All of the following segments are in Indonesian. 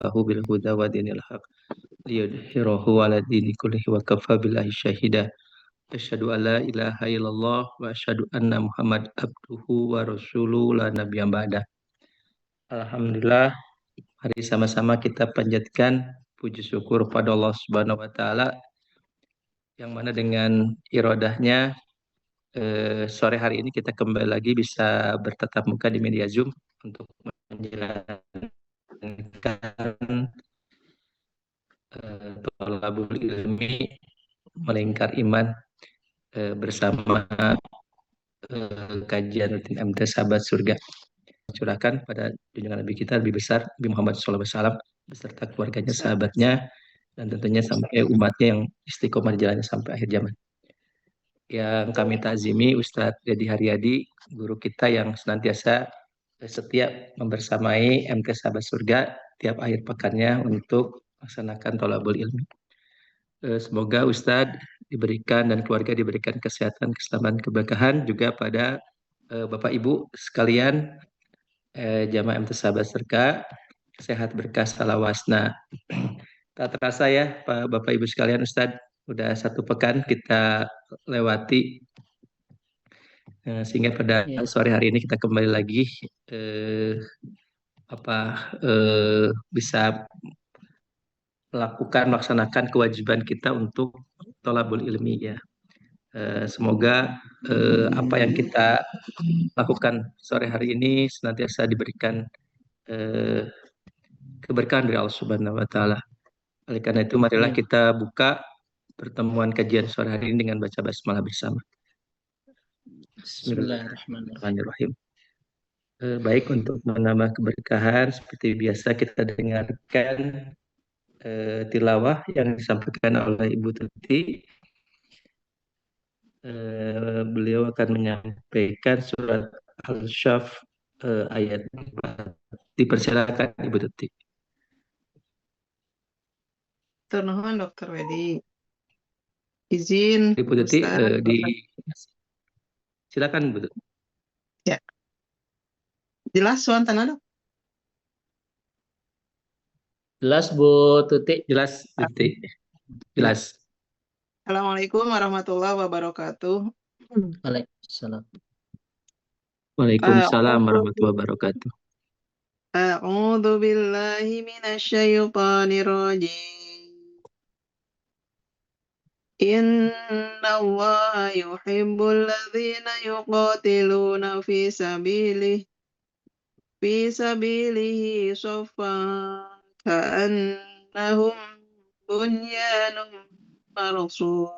bil huda wa dinil haq liyudhhirahu 'ala dini kullihi wa kafa billahi syahida. Asyhadu an la ilaha illallah wa asyhadu anna Muhammad abduhu wa rasuluhu la nabiyya ba'da. Alhamdulillah, mari sama-sama kita panjatkan puji syukur pada Allah Subhanahu wa taala yang mana dengan irodahnya sore hari ini kita kembali lagi bisa bertatap muka di media Zoom untuk menjalankan tolabul ilmi melingkar iman bersama kajian rutin MT Sahabat Surga curahkan pada junjungan Nabi kita lebih besar Nabi Muhammad SAW beserta keluarganya, sahabatnya, dan tentunya sampai umatnya yang istiqomah di jalannya sampai akhir zaman. Yang kami takzimi Ustadz Dedi Haryadi, guru kita yang senantiasa setia membersamai MT Sahabat Surga tiap akhir pekannya untuk melaksanakan tolabul ilmi. Semoga Ustadz diberikan dan keluarga diberikan kesehatan, keselamatan, keberkahan juga pada Bapak Ibu sekalian jamaah MT Sahabat Surga, sehat berkah salawasna. Tak terasa ya Pak Bapak Ibu sekalian, Ustadz udah satu pekan kita lewati sehingga pada sore hari ini kita kembali lagi bisa melaksanakan kewajiban kita untuk tolabul ilmi ya. Semoga apa yang kita lakukan sore hari ini senantiasa diberikan keberkahan dari Allah Subhanahu wa taala. Oleh karena itu marilah kita buka pertemuan kajian sore hari ini dengan baca basmalah bersama. Bismillahirrahmanirrahim. Baik, untuk menambah keberkahan seperti biasa kita dengarkan tilawah yang disampaikan oleh Ibu Tuti. Beliau akan menyampaikan surat Al-Syaf ayat 4. Dipersilakan Ibu Tuti. Ternuhun Dr. Wedi. Izin Ibu Tuti silakan Bu. Ya. Jelas suantana, Dok? Jelas Bu Tuti, jelas Tuti. Jelas. Assalamualaikum warahmatullahi wabarakatuh. Waalaikumsalam. Waalaikumsalam warahmatullahi wabarakatuh. A'udzu billahi minasyaitonir rajim. Innallaha yuhibbul ladzina yuqatiluna fi sabilihi shaffan ka'annahum bunyanun marsus.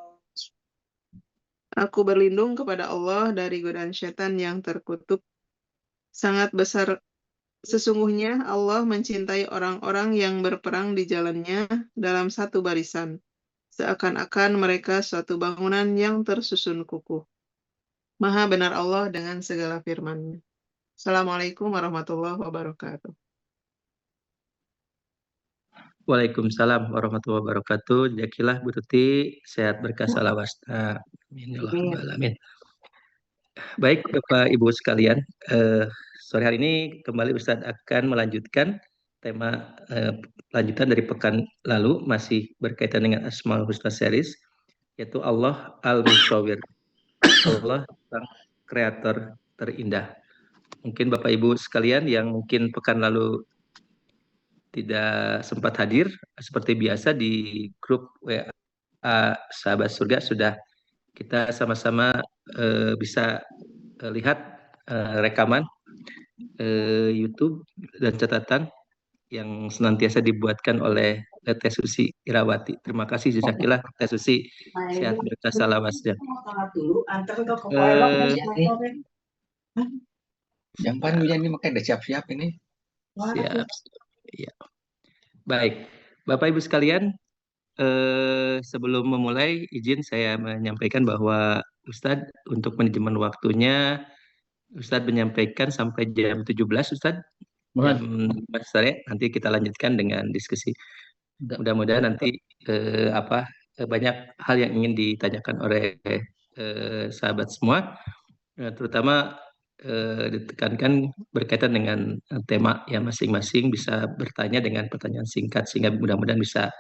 Aku berlindung kepada Allah dari godaan setan yang terkutuk. Sangat besar sesungguhnya Allah mencintai orang-orang yang berperang di jalannya dalam satu barisan, seakan-akan mereka suatu bangunan yang tersusun kukuh. Maha benar Allah dengan segala firman-Nya. Assalamualaikum warahmatullahi wabarakatuh. Waalaikumsalam warahmatullahi wabarakatuh. Jazakallah Bu Tuti, sehat berkah salawasna. Amin. Baik Bapak Ibu sekalian, sore hari ini kembali Ustadz akan melanjutkan tema lanjutan dari pekan lalu, masih berkaitan dengan Asmaul Husna series, yaitu Allah Al-Musawwir, Allah sang kreator terindah. Mungkin Bapak Ibu sekalian yang mungkin pekan lalu tidak sempat hadir, seperti biasa di grup WA Sahabat Surga sudah kita sama-sama bisa lihat rekaman YouTube dan catatan yang senantiasa dibuatkan oleh Teh Susi Irawati. Terima kasih jazakillah Teh Susi, sehat berkah salawasnya. Jampan hujan ini makanya udah siap-siap ini. Siap. Ya. Baik, Bapak Ibu sekalian, sebelum memulai izin saya menyampaikan bahwa Ustadz untuk manajemen waktunya Ustadz menyampaikan sampai jam 17 Ustadz. Jam sore nanti kita lanjutkan dengan diskusi. Mudah-mudahan nanti banyak hal yang ingin ditanyakan oleh sahabat semua, terutama ditekankan berkaitan dengan tema ya masing-masing, bisa bertanya dengan pertanyaan singkat sehingga mudah-mudahan bisa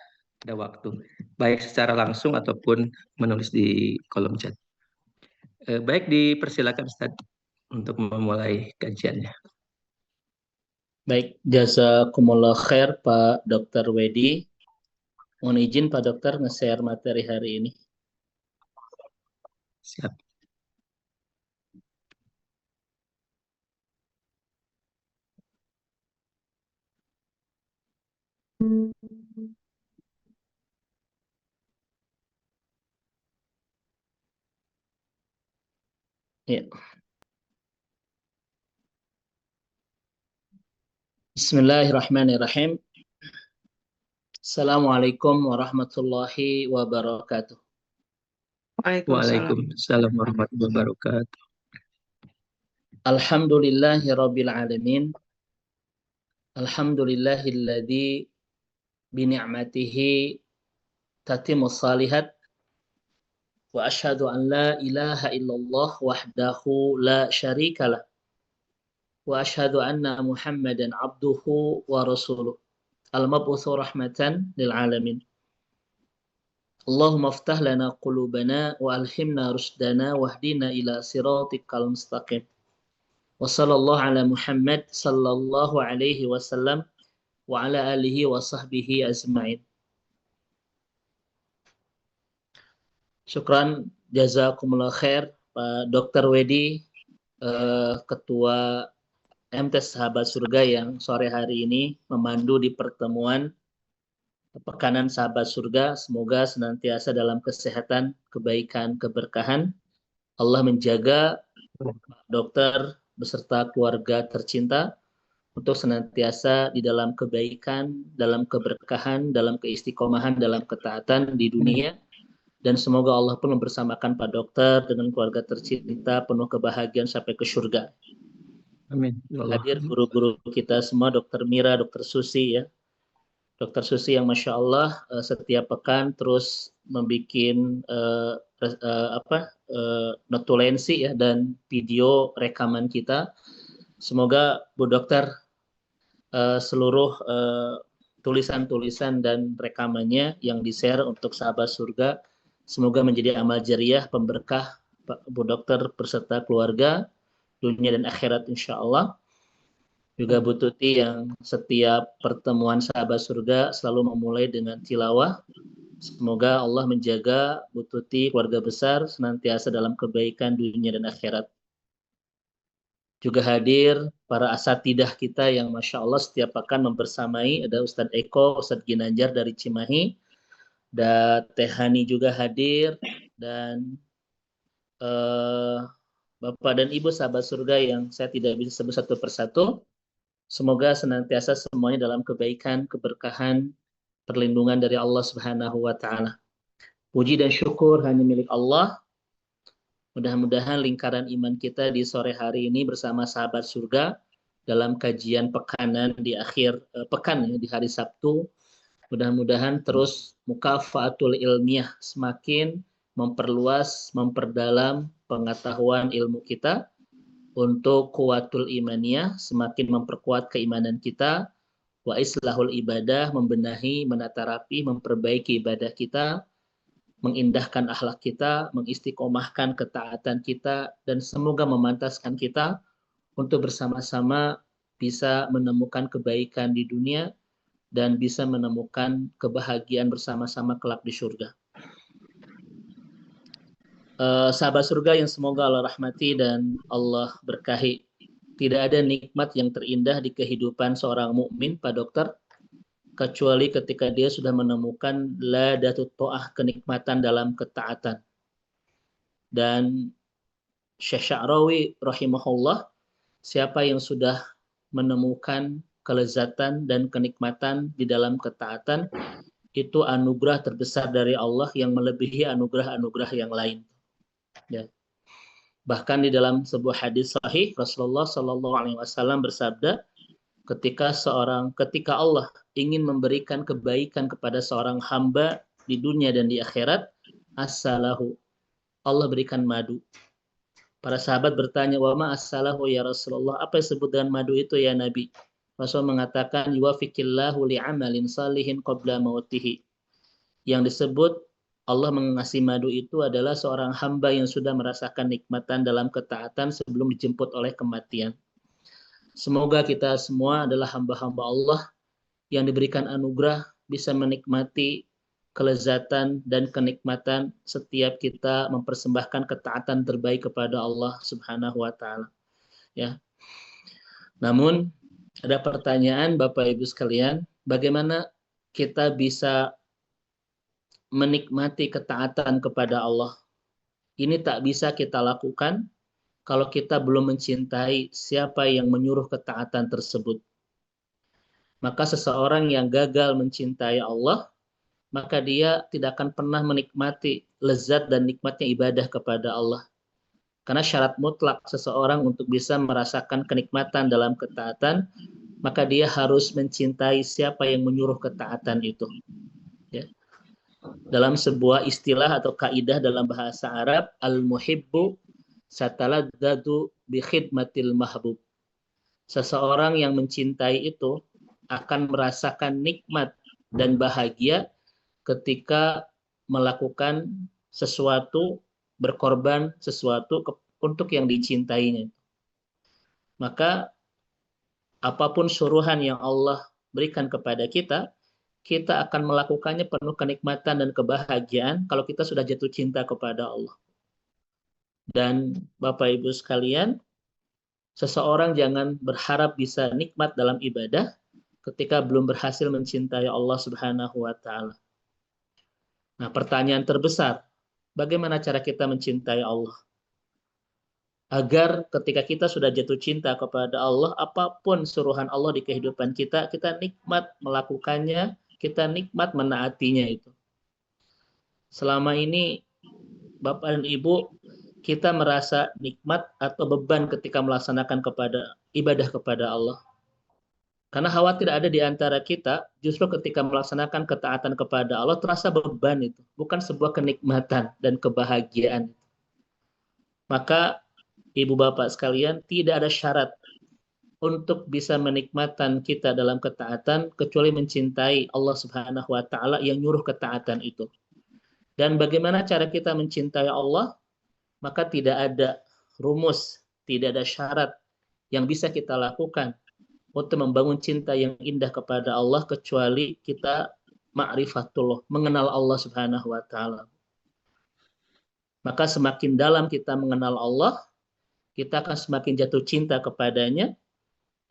ada waktu, baik secara langsung ataupun menulis di kolom chat. Baik, dipersilakan Ustaz untuk memulai kajiannya. Baik, jazakumullah khair Pak Dr. Wedi. Mohon izin Pak Dokter nge-share materi hari ini. Siap. Ya. Bismillahirrahmanirrahim. Assalamualaikum warahmatullahi wabarakatuh. Waalaikumsalam warahmatullahi wabarakatuh. Alhamdulillahi rabbil alamin. Alhamdulillahilladzi bini'matihi tatimmus salihat. Wa asyhadu an la ilaha illallah wahdahu la syarikalah. Wa asyhadu anna Muhammadan abduhu wa rasuluh. Al-mab'utsu rahmatan lil alamin. Allahumma aftah lana qulubana wa alhimna rusdana wahdina ila siratikal mustaqim. Wa sallallahu ala Muhammad sallallahu alaihi wasallam wa ala alihi wa sahbihi ajma'in. Syukran, jazakumullah khair Pak Dr. Wedi, Ketua MTS Sahabat Surga yang sore hari ini memandu di pertemuan pekanan Sahabat Surga. Semoga senantiasa dalam kesehatan, kebaikan, keberkahan. Allah menjaga Pak Dokter beserta keluarga tercinta untuk senantiasa di dalam kebaikan, dalam keberkahan, dalam keistiqomahan, dalam ketaatan di dunia. Dan semoga Allah pun membersamakan Pak Dokter dengan keluarga tercinta penuh kebahagiaan sampai ke surga. Amin. Hadir guru-guru kita semua, Dokter Mira, Dokter Susi ya. Dokter Susi yang Masya Allah setiap pekan terus membuat notulensi ya dan video rekaman kita. Semoga Bu Dokter seluruh tulisan-tulisan dan rekamannya yang di-share untuk sahabat surga semoga menjadi amal jariah pemberkah Bu Dokter beserta keluarga dunia dan akhirat insya Allah. Juga Bu Tuti yang setiap pertemuan sahabat surga selalu memulai dengan tilawah. Semoga Allah menjaga Bu Tuti, keluarga besar, senantiasa dalam kebaikan dunia dan akhirat. Juga hadir para asatidah kita yang Masya Allah setiap pekan membersamai. Ada Ustadz Eko, Ustadz Ginanjar dari Cimahi. Dan Teh Hani juga hadir. Dan Bapak dan Ibu sahabat surga yang saya tidak bisa sebut satu persatu. Semoga senantiasa semuanya dalam kebaikan, keberkahan, perlindungan dari Allah Subhanahu wa Ta'ala. Puji dan syukur hanya milik Allah. Mudah-mudahan lingkaran iman kita di sore hari ini bersama sahabat surga dalam kajian pekanan di akhir pekan ya, di hari Sabtu. Mudah-mudahan terus mukafaatul ilmiah semakin memperluas, memperdalam pengetahuan ilmu kita untuk kuwatul imaniyah semakin memperkuat keimanan kita, wa islahul ibadah membenahi, menata rapi, memperbaiki ibadah kita, mengindahkan akhlak kita, mengistiqomahkan ketaatan kita, dan semoga memantaskan kita untuk bersama-sama bisa menemukan kebaikan di dunia dan bisa menemukan kebahagiaan bersama-sama kelak di surga. Sahabat surga yang semoga Allah rahmati dan Allah berkahi. Tidak ada nikmat yang terindah di kehidupan seorang mukmin, Pak Dokter, kecuali ketika dia sudah menemukan ladatut ta'ah, kenikmatan dalam ketaatan. Dan Syekh Sya'rawi rahimahullah, siapa yang sudah menemukan kelezatan dan kenikmatan di dalam ketaatan, itu anugerah terbesar dari Allah yang melebihi anugerah-anugerah yang lain. Ya. Bahkan di dalam sebuah hadis sahih Rasulullah Shallallahu Alaihi Wasallam bersabda, ketika Allah ingin memberikan kebaikan kepada seorang hamba di dunia dan di akhirat, as-salahu, Allah berikan madu. Para sahabat bertanya, wa ma as-salahu ya Rasulullah, apa yang disebut dengan madu itu ya Nabi? Rasul mengatakan, yuwafikillahu li'amalin salihin qabla mautihi. Yang disebut Allah mengasih madu itu adalah seorang hamba yang sudah merasakan nikmatan dalam ketaatan sebelum dijemput oleh kematian. Semoga kita semua adalah hamba-hamba Allah yang diberikan anugerah bisa menikmati kelezatan dan kenikmatan setiap kita mempersembahkan ketaatan terbaik kepada Allah Subhanahu wa taala. Ya. Namun ada pertanyaan Bapak Ibu sekalian, bagaimana kita bisa menikmati ketaatan kepada Allah? Ini tak bisa kita lakukan kalau kita belum mencintai siapa yang menyuruh ketaatan tersebut. Maka seseorang yang gagal mencintai Allah, maka dia tidak akan pernah menikmati lezat dan nikmatnya ibadah kepada Allah. Karena syarat mutlak seseorang untuk bisa merasakan kenikmatan dalam ketaatan, maka dia harus mencintai siapa yang menyuruh ketaatan itu. Ya. Dalam sebuah istilah atau kaidah dalam bahasa Arab, al-muhibbu sataladdadu bi khidmatil mahbub. Seseorang yang mencintai itu akan merasakan nikmat dan bahagia ketika melakukan sesuatu, berkorban sesuatu untuk yang dicintainya. Maka apapun suruhan yang Allah berikan kepada kita, kita akan melakukannya penuh kenikmatan dan kebahagiaan kalau kita sudah jatuh cinta kepada Allah. Dan Bapak Ibu sekalian, seseorang jangan berharap bisa nikmat dalam ibadah ketika belum berhasil mencintai Allah Subhanahu wa taala. Nah, pertanyaan terbesar, bagaimana cara kita mencintai Allah? Agar ketika kita sudah jatuh cinta kepada Allah, apapun suruhan Allah di kehidupan kita, kita nikmat melakukannya, kita nikmat menaatinya itu. Selama ini, Bapak dan Ibu, kita merasa nikmat atau beban ketika melaksanakan ibadah kepada Allah. Karena khawatir ada di antara kita, justru ketika melaksanakan ketaatan kepada Allah, terasa beban itu. Bukan sebuah kenikmatan dan kebahagiaan. Maka, Ibu Bapak sekalian, tidak ada syarat untuk bisa menikmatan kita dalam ketaatan, kecuali mencintai Allah Subhanahu wa Ta'ala yang nyuruh ketaatan itu. Dan bagaimana cara kita mencintai Allah? Maka tidak ada rumus, tidak ada syarat yang bisa kita lakukan untuk membangun cinta yang indah kepada Allah kecuali kita ma'rifatullah, mengenal Allah Subhanahu wa taala. Maka semakin dalam kita mengenal Allah, kita akan semakin jatuh cinta kepadanya,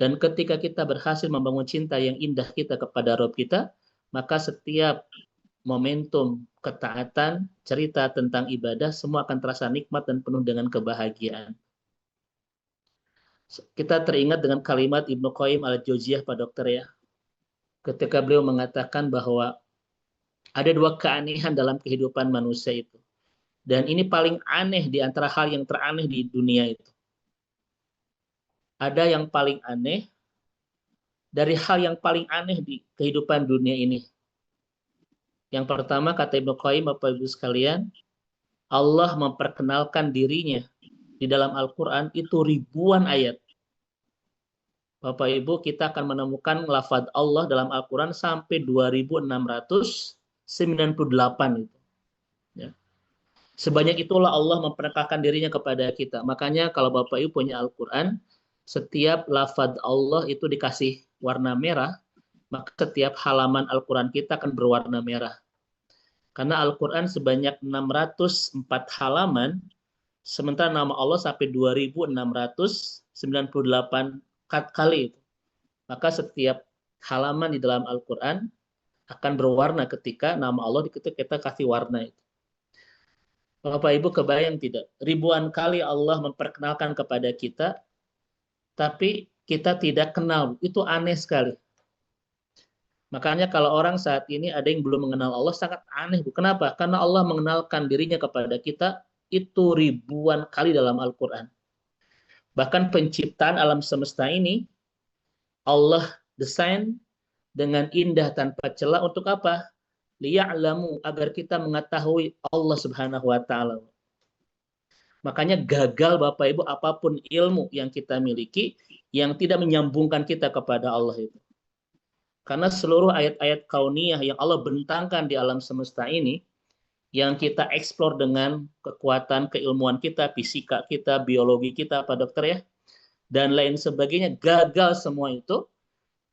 dan ketika kita berhasil membangun cinta yang indah kita kepada Rabb kita, maka setiap momentum ketaatan, cerita tentang ibadah, semua akan terasa nikmat dan penuh dengan kebahagiaan. Kita teringat dengan kalimat Ibnu Qayyim al-Jauziyah, Pak Dokter ya. Ketika beliau mengatakan bahwa ada dua keanehan dalam kehidupan manusia itu. Dan ini paling aneh di antara hal yang teraneh di dunia itu. Ada yang paling aneh dari hal yang paling aneh di kehidupan dunia ini. Yang pertama, kata Ibnu Qayyim, Bapak Ibu sekalian, Allah memperkenalkan dirinya di dalam Al-Quran itu ribuan ayat. Bapak Ibu, kita akan menemukan lafaz Allah dalam Al-Quran sampai 2698 itu. Ya. Sebanyak itulah Allah memperkenalkan dirinya kepada kita. Makanya kalau Bapak Ibu punya Al-Quran, setiap lafaz Allah itu dikasih warna merah, maka setiap halaman Al-Quran kita akan berwarna merah. Karena Al-Quran sebanyak 604 halaman, sementara nama Allah sampai 2698 kali itu. Maka setiap halaman di dalam Al-Quran akan berwarna ketika nama Allah kita kasih warna itu. Bapak Ibu kebayang tidak? Ribuan kali Allah memperkenalkan kepada kita, tapi kita tidak kenal. Itu aneh sekali. Makanya kalau orang saat ini ada yang belum mengenal Allah, sangat aneh. Kenapa? Karena Allah mengenalkan dirinya kepada kita itu ribuan kali dalam Al-Quran. Bahkan penciptaan alam semesta ini, Allah desain dengan indah tanpa celah untuk apa? Liya'lamu, agar kita mengetahui Allah Subhanahu wa Ta'ala. Makanya gagal Bapak Ibu apapun ilmu yang kita miliki yang tidak menyambungkan kita kepada Allah itu. Karena seluruh ayat-ayat kauniyah yang Allah bentangkan di alam semesta ini, yang kita eksplor dengan kekuatan keilmuan kita, fisika kita, biologi kita, Pak Dokter ya, dan lain sebagainya, gagal semua itu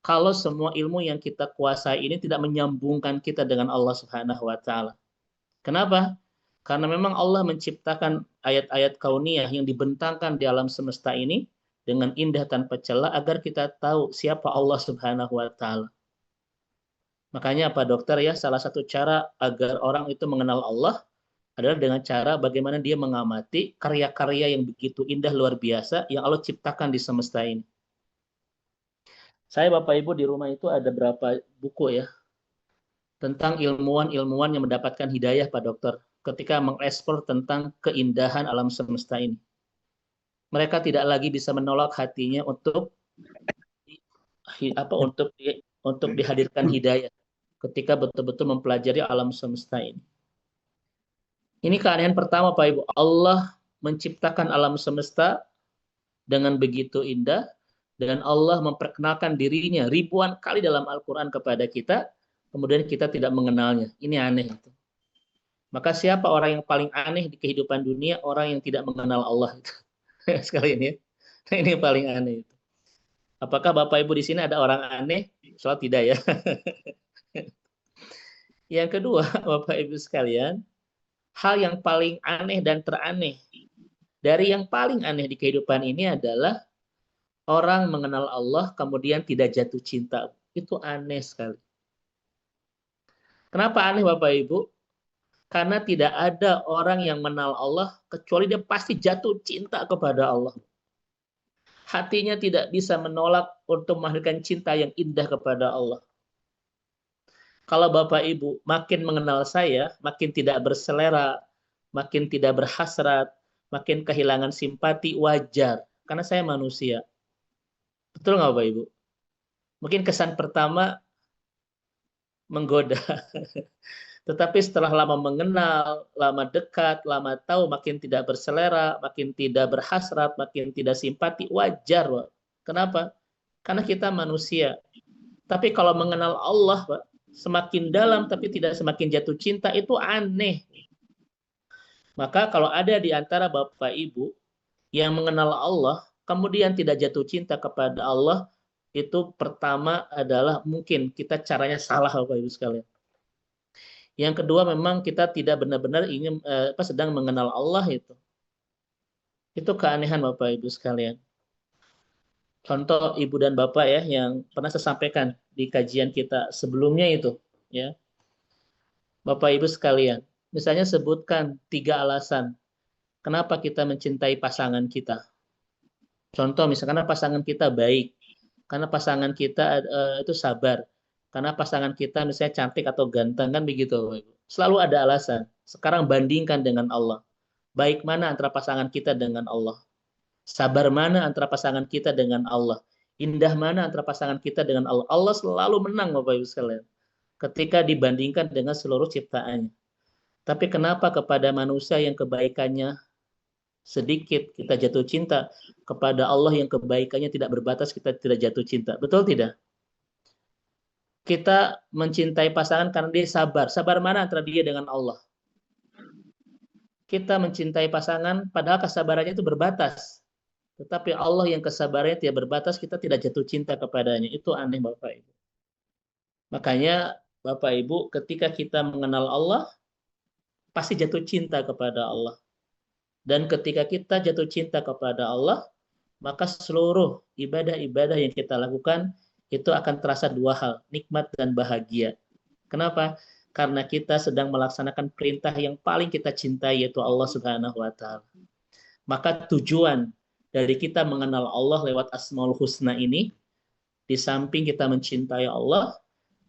kalau semua ilmu yang kita kuasai ini tidak menyambungkan kita dengan Allah Subhanahu wa taala. Kenapa? Karena memang Allah menciptakan ayat-ayat kauniyah yang dibentangkan di alam semesta ini dengan indah tanpa celah agar kita tahu siapa Allah Subhanahu wa taala. Makanya Pak Dokter ya, salah satu cara agar orang itu mengenal Allah adalah dengan cara bagaimana dia mengamati karya-karya yang begitu indah luar biasa yang Allah ciptakan di semesta ini. Saya Bapak Ibu di rumah itu ada berapa buku ya tentang ilmuwan-ilmuwan yang mendapatkan hidayah Pak Dokter ketika mengeksplor tentang keindahan alam semesta ini. Mereka tidak lagi bisa menolak hatinya untuk dihadirkan hidayah ketika betul-betul mempelajari alam semesta ini. Ini keanehan pertama Pak Ibu, Allah menciptakan alam semesta dengan begitu indah, dan Allah memperkenalkan dirinya ribuan kali dalam Al-Quran kepada kita, kemudian kita tidak mengenalnya. Ini aneh itu. Maka siapa orang yang paling aneh di kehidupan dunia? Orang yang tidak mengenal Allah itu. Sekalian ya. Ini yang paling aneh itu. Apakah Bapak Ibu di sini ada orang aneh? Soal tidak ya. Yang kedua, Bapak Ibu sekalian, hal yang paling aneh dan teraneh dari yang paling aneh di kehidupan ini adalah orang mengenal Allah kemudian tidak jatuh cinta. Itu aneh sekali. Kenapa aneh Bapak Ibu? Karena tidak ada orang yang mengenal Allah kecuali dia pasti jatuh cinta kepada Allah. Hatinya tidak bisa menolak untuk menghadirkan cinta yang indah kepada Allah. Kalau Bapak Ibu makin mengenal saya, makin tidak berselera, makin tidak berhasrat, makin kehilangan simpati, wajar. Karena saya manusia. Betul nggak Bapak Ibu? Mungkin kesan pertama menggoda. Tetapi setelah lama mengenal, lama dekat, lama tahu, makin tidak berselera, makin tidak berhasrat, makin tidak simpati, wajar, Pak. Kenapa? Karena kita manusia. Tapi kalau mengenal Allah, Pak, semakin dalam tapi tidak semakin jatuh cinta, itu aneh. Maka kalau ada di antara Bapak Ibu yang mengenal Allah, kemudian tidak jatuh cinta kepada Allah, itu pertama adalah mungkin kita caranya salah Bapak Ibu sekalian. Yang kedua memang kita tidak benar-benar ingin sedang mengenal Allah itu. Itu keanehan Bapak Ibu sekalian. Contoh Ibu dan Bapak ya yang pernah saya sampaikan di kajian kita sebelumnya itu ya. Bapak Ibu sekalian, misalnya sebutkan 3 alasan kenapa kita mencintai pasangan kita. Contoh misalkan pasangan kita baik, karena pasangan kita itu sabar, karena pasangan kita misalnya cantik atau ganteng, kan begitu. Selalu ada alasan. Sekarang bandingkan dengan Allah. Baik mana antara pasangan kita dengan Allah? Sabar mana antara pasangan kita dengan Allah? Indah mana antara pasangan kita dengan Allah? Allah selalu menang Bapak Ibu sekalian ketika dibandingkan dengan seluruh ciptaannya. Tapi kenapa kepada manusia yang kebaikannya sedikit kita jatuh cinta, kepada Allah yang kebaikannya tidak berbatas kita tidak jatuh cinta? Betul tidak? Kita mencintai pasangan karena dia sabar. Sabar mana antara dia dengan Allah? Kita mencintai pasangan padahal kesabarannya itu berbatas. Tetapi Allah yang kesabarannya tidak berbatas, kita tidak jatuh cinta kepadanya. Itu aneh Bapak Ibu. Makanya Bapak Ibu ketika kita mengenal Allah, pasti jatuh cinta kepada Allah. Dan ketika kita jatuh cinta kepada Allah, maka seluruh ibadah-ibadah yang kita lakukan itu akan terasa 2 hal, nikmat dan bahagia. Kenapa? Karena kita sedang melaksanakan perintah yang paling kita cintai, yaitu Allah Subhanahu wa Ta'ala. Maka tujuan dari kita mengenal Allah lewat Asmaul Husna ini, di samping kita mencintai Allah,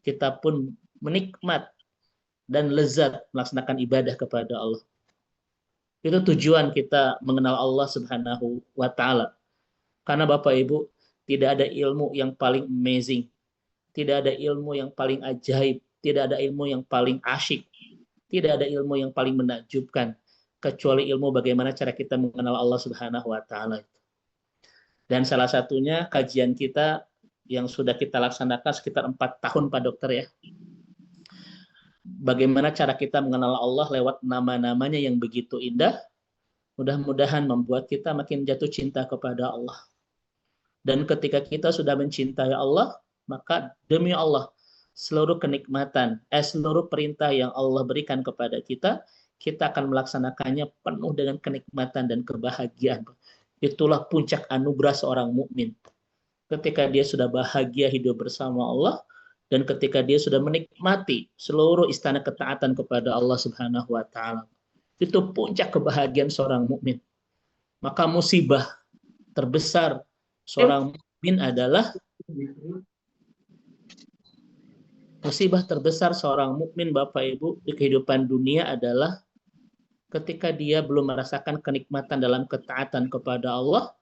kita pun menikmat dan lezat melaksanakan ibadah kepada Allah. Itu tujuan kita mengenal Allah Subhanahu wa Ta'ala. Karena Bapak Ibu, tidak ada ilmu yang paling amazing. Tidak ada ilmu yang paling ajaib. Tidak ada ilmu yang paling asyik. Tidak ada ilmu yang paling menakjubkan kecuali ilmu bagaimana cara kita mengenal Allah Subhanahu wa taala. Dan salah satunya kajian kita yang sudah kita laksanakan sekitar 4 tahun Pak Dokter ya. Bagaimana cara kita mengenal Allah lewat nama-namanya yang begitu indah, mudah-mudahan membuat kita makin jatuh cinta kepada Allah. Dan ketika kita sudah mencintai Allah, maka demi Allah, seluruh kenikmatan, seluruh perintah yang Allah berikan kepada kita akan melaksanakannya penuh dengan kenikmatan dan kebahagiaan. Itulah puncak anugerah seorang mukmin. Ketika dia sudah bahagia hidup bersama Allah, dan ketika dia sudah menikmati seluruh istana ketaatan kepada Allah Subhanahu wa taala. Itu puncak kebahagiaan seorang mukmin. Maka musibah terbesar seorang mukmin adalah Bapak Ibu di kehidupan dunia adalah ketika dia belum merasakan kenikmatan dalam ketaatan kepada Allah.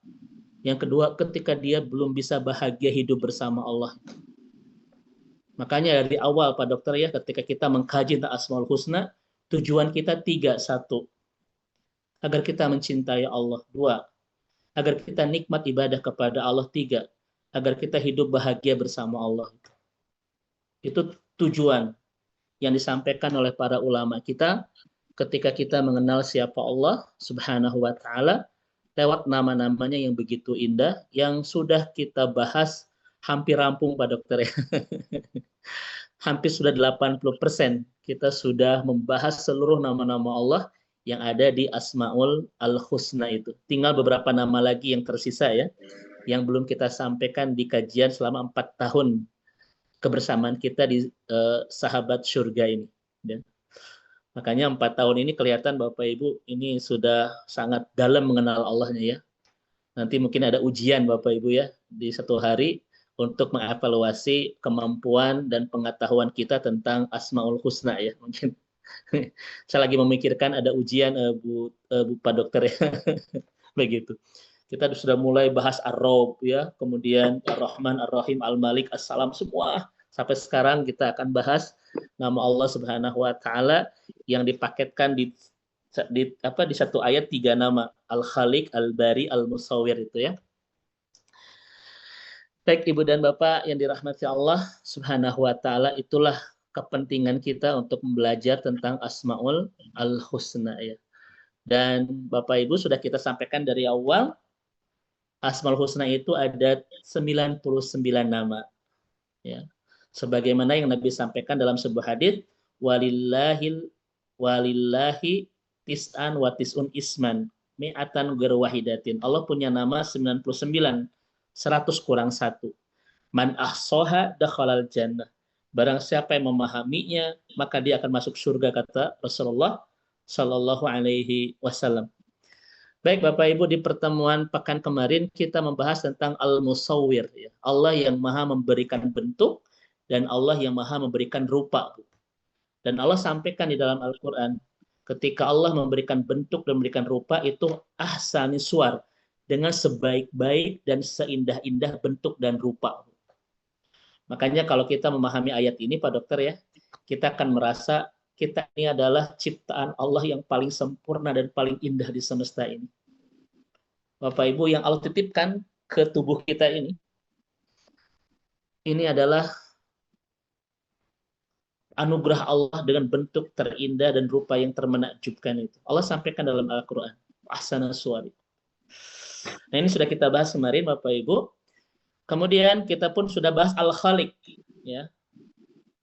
Yang kedua, ketika dia belum bisa bahagia hidup bersama Allah. Makanya dari awal Pak Dokter ya, ketika kita mengkaji tentang Asmaul Husna, tujuan kita 3. 1, agar kita mencintai Allah. 2, agar kita nikmat ibadah kepada Allah. 3, agar kita hidup bahagia bersama Allah. Itu tujuan yang disampaikan oleh para ulama kita ketika kita mengenal siapa Allah Subhanahu wa taala lewat nama-namanya yang begitu indah yang sudah kita bahas hampir rampung Pak Dokter ya. Hampir sudah 80% kita sudah membahas seluruh nama-nama Allah yang ada di Asmaul Al-Husna itu. Tinggal beberapa nama lagi yang tersisa ya, yang belum kita sampaikan di kajian selama 4 tahun kebersamaan kita di sahabat surga ini. Ya. Makanya 4 tahun ini kelihatan Bapak Ibu ini sudah sangat dalam mengenal Allahnya ya. Nanti mungkin ada ujian Bapak Ibu ya di satu hari untuk mengevaluasi kemampuan dan pengetahuan kita tentang Asmaul Husna ya. Mungkin saya lagi memikirkan ada ujian Bu Pak Dokter ya. Begitu. Kita sudah mulai bahas Ar-Rabb ya, kemudian Ar-Rahman, Ar-Rahim, Al-Malik, As-Salam semua. Sampai sekarang kita akan bahas nama Allah Subhanahu wa taala yang dipaketkan di satu ayat 3 nama, Al-Khaliq, Al-Bari, Al-Musawwir itu ya. Baik Ibu dan Bapak yang dirahmati Allah Subhanahu wa taala, itulah kepentingan kita untuk belajar tentang Asmaul Al-Husna ya. Dan Bapak Ibu sudah kita sampaikan dari awal, Asmaul Husna itu ada 99 nama. Ya. Sebagaimana yang Nabi sampaikan dalam sebuah hadis, walillahi tis'an wa tis'un isman mi'atan ghairu wahidatin. Allah punya nama 99, 100 kurang 1. Man ahsoha dakhalal jannah. Barang siapa yang memahaminya, maka dia akan masuk surga, kata Rasulullah Shallallahu Alaihi Wasallam. Baik Bapak Ibu, di pertemuan pekan kemarin kita membahas tentang Al-Musawwir. Ya. Allah yang maha memberikan bentuk dan Allah yang maha memberikan rupa. Dan Allah sampaikan di dalam Al-Quran, ketika Allah memberikan bentuk dan memberikan rupa itu ahsani suwar, dengan sebaik-baik dan seindah-indah bentuk dan rupa. Makanya kalau kita memahami ayat ini Pak Dokter ya, kita akan merasa kita ini adalah ciptaan Allah yang paling sempurna dan paling indah di semesta ini. Bapak Ibu yang Allah titipkan ke tubuh kita ini adalah anugerah Allah dengan bentuk terindah dan rupa yang termenakjubkan itu. Allah sampaikan dalam Al-Quran, ahsana suwari. Nah ini sudah kita bahas kemarin Bapak Ibu. Kemudian kita pun sudah bahas Al-Khaliq ya.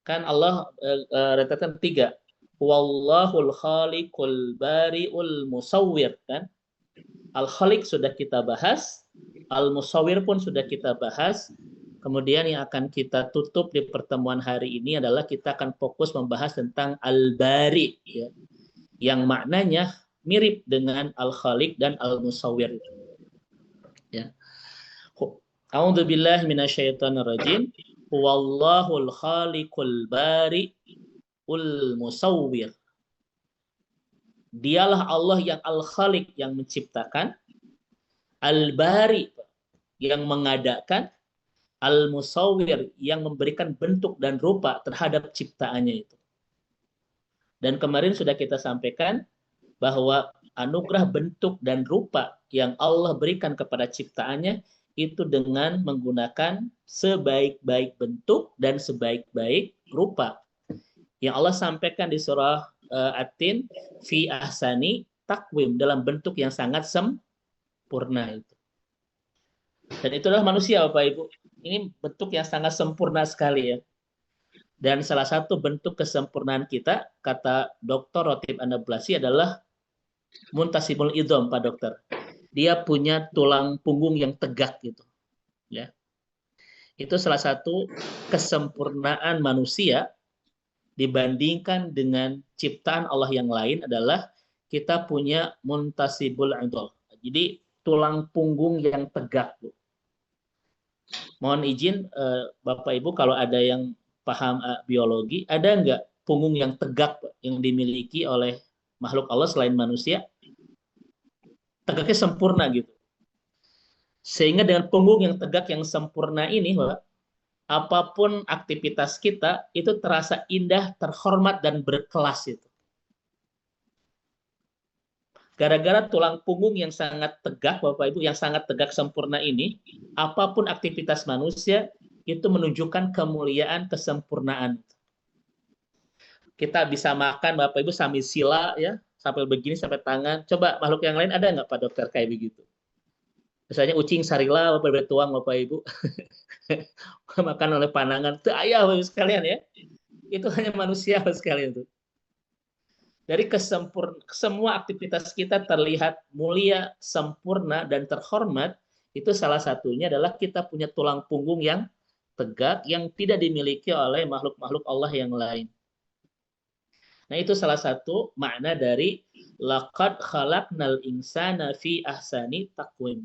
Kan Allah rentetan 3. Wallahul khaliqul bari'ul musawwir kan. Al-Khaliq sudah kita bahas, Al-Musawwir pun sudah kita bahas. Kemudian yang akan kita tutup di pertemuan hari ini adalah kita akan fokus membahas tentang Al-Bari ya. Yang maknanya mirip dengan Al-Khaliq dan Al-Musawwir itu. Ya. A'udzubillahi minasyaitonirrajim. Wallahul khaliqul bari'ul musawwir. Dialah Allah yang Al-Khaliq yang menciptakan, Al-Bari yang mengadakan, Al-Musawwir yang memberikan bentuk dan rupa terhadap ciptaannya itu. Dan kemarin sudah kita sampaikan bahwa anugerah bentuk dan rupa yang Allah berikan kepada ciptaannya itu dengan menggunakan sebaik-baik bentuk dan sebaik-baik rupa. Yang Allah sampaikan di surah At-Tin, fi ahsani takwim, dalam bentuk yang sangat sempurna itu. Dan itu adalah manusia, Bapak Ibu. Ini bentuk yang sangat sempurna sekali ya. Dan salah satu bentuk kesempurnaan kita, kata Dr. Rotib An-Nablasi, adalah muntasibul idham, Pak Dokter. Dia punya tulang punggung yang tegak gitu. Ya. Itu salah satu kesempurnaan manusia dibandingkan dengan ciptaan Allah yang lain adalah kita punya muntasibul idham. Jadi tulang punggung yang tegak. Mohon izin Bapak Ibu kalau ada yang paham biologi, ada nggak punggung yang tegak yang dimiliki oleh makhluk Allah selain manusia? Tegaknya sempurna gitu. Sehingga dengan punggung yang tegak yang sempurna ini, Pak, apapun aktivitas kita itu terasa indah, terhormat, dan berkelas itu. Gara-gara tulang punggung yang sangat tegak, Bapak Ibu, yang sangat tegak sempurna ini, apapun aktivitas manusia itu menunjukkan kemuliaan, kesempurnaan. Kita bisa makan, Bapak Ibu, sambil sila ya, sampai begini sampai tangan. Coba makhluk yang lain ada nggak, Pak Dokter, kayak begitu? Misalnya ucing sarila, Bapak Tuang, Bapak Ibu, makan oleh pandangan. Itu ayah, Bapak Ibu sekalian ya. Itu hanya manusia, Bapak sekalian itu. Dari semua aktivitas kita terlihat mulia, sempurna, dan terhormat, itu salah satunya adalah kita punya tulang punggung yang tegak, yang tidak dimiliki oleh makhluk-makhluk Allah yang lain. Nah, itu salah satu makna dari laqad khalaqnal insana fi ahsani taqwim.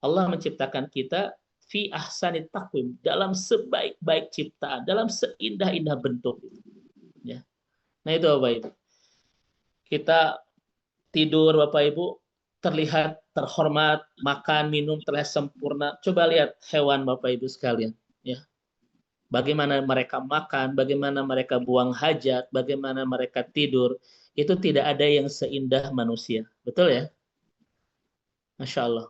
Allah menciptakan kita fi ahsani taqwim, dalam sebaik-baik ciptaan, dalam seindah-indah bentuk. Ya. Nah, itu Bapak Ibu. Kita tidur, Bapak Ibu, terlihat terhormat, makan, minum terlihat sempurna. Coba lihat hewan, Bapak Ibu sekalian. Ya. Bagaimana mereka makan, bagaimana mereka buang hajat, bagaimana mereka tidur, itu tidak ada yang seindah manusia. Betul ya? Masya Allah.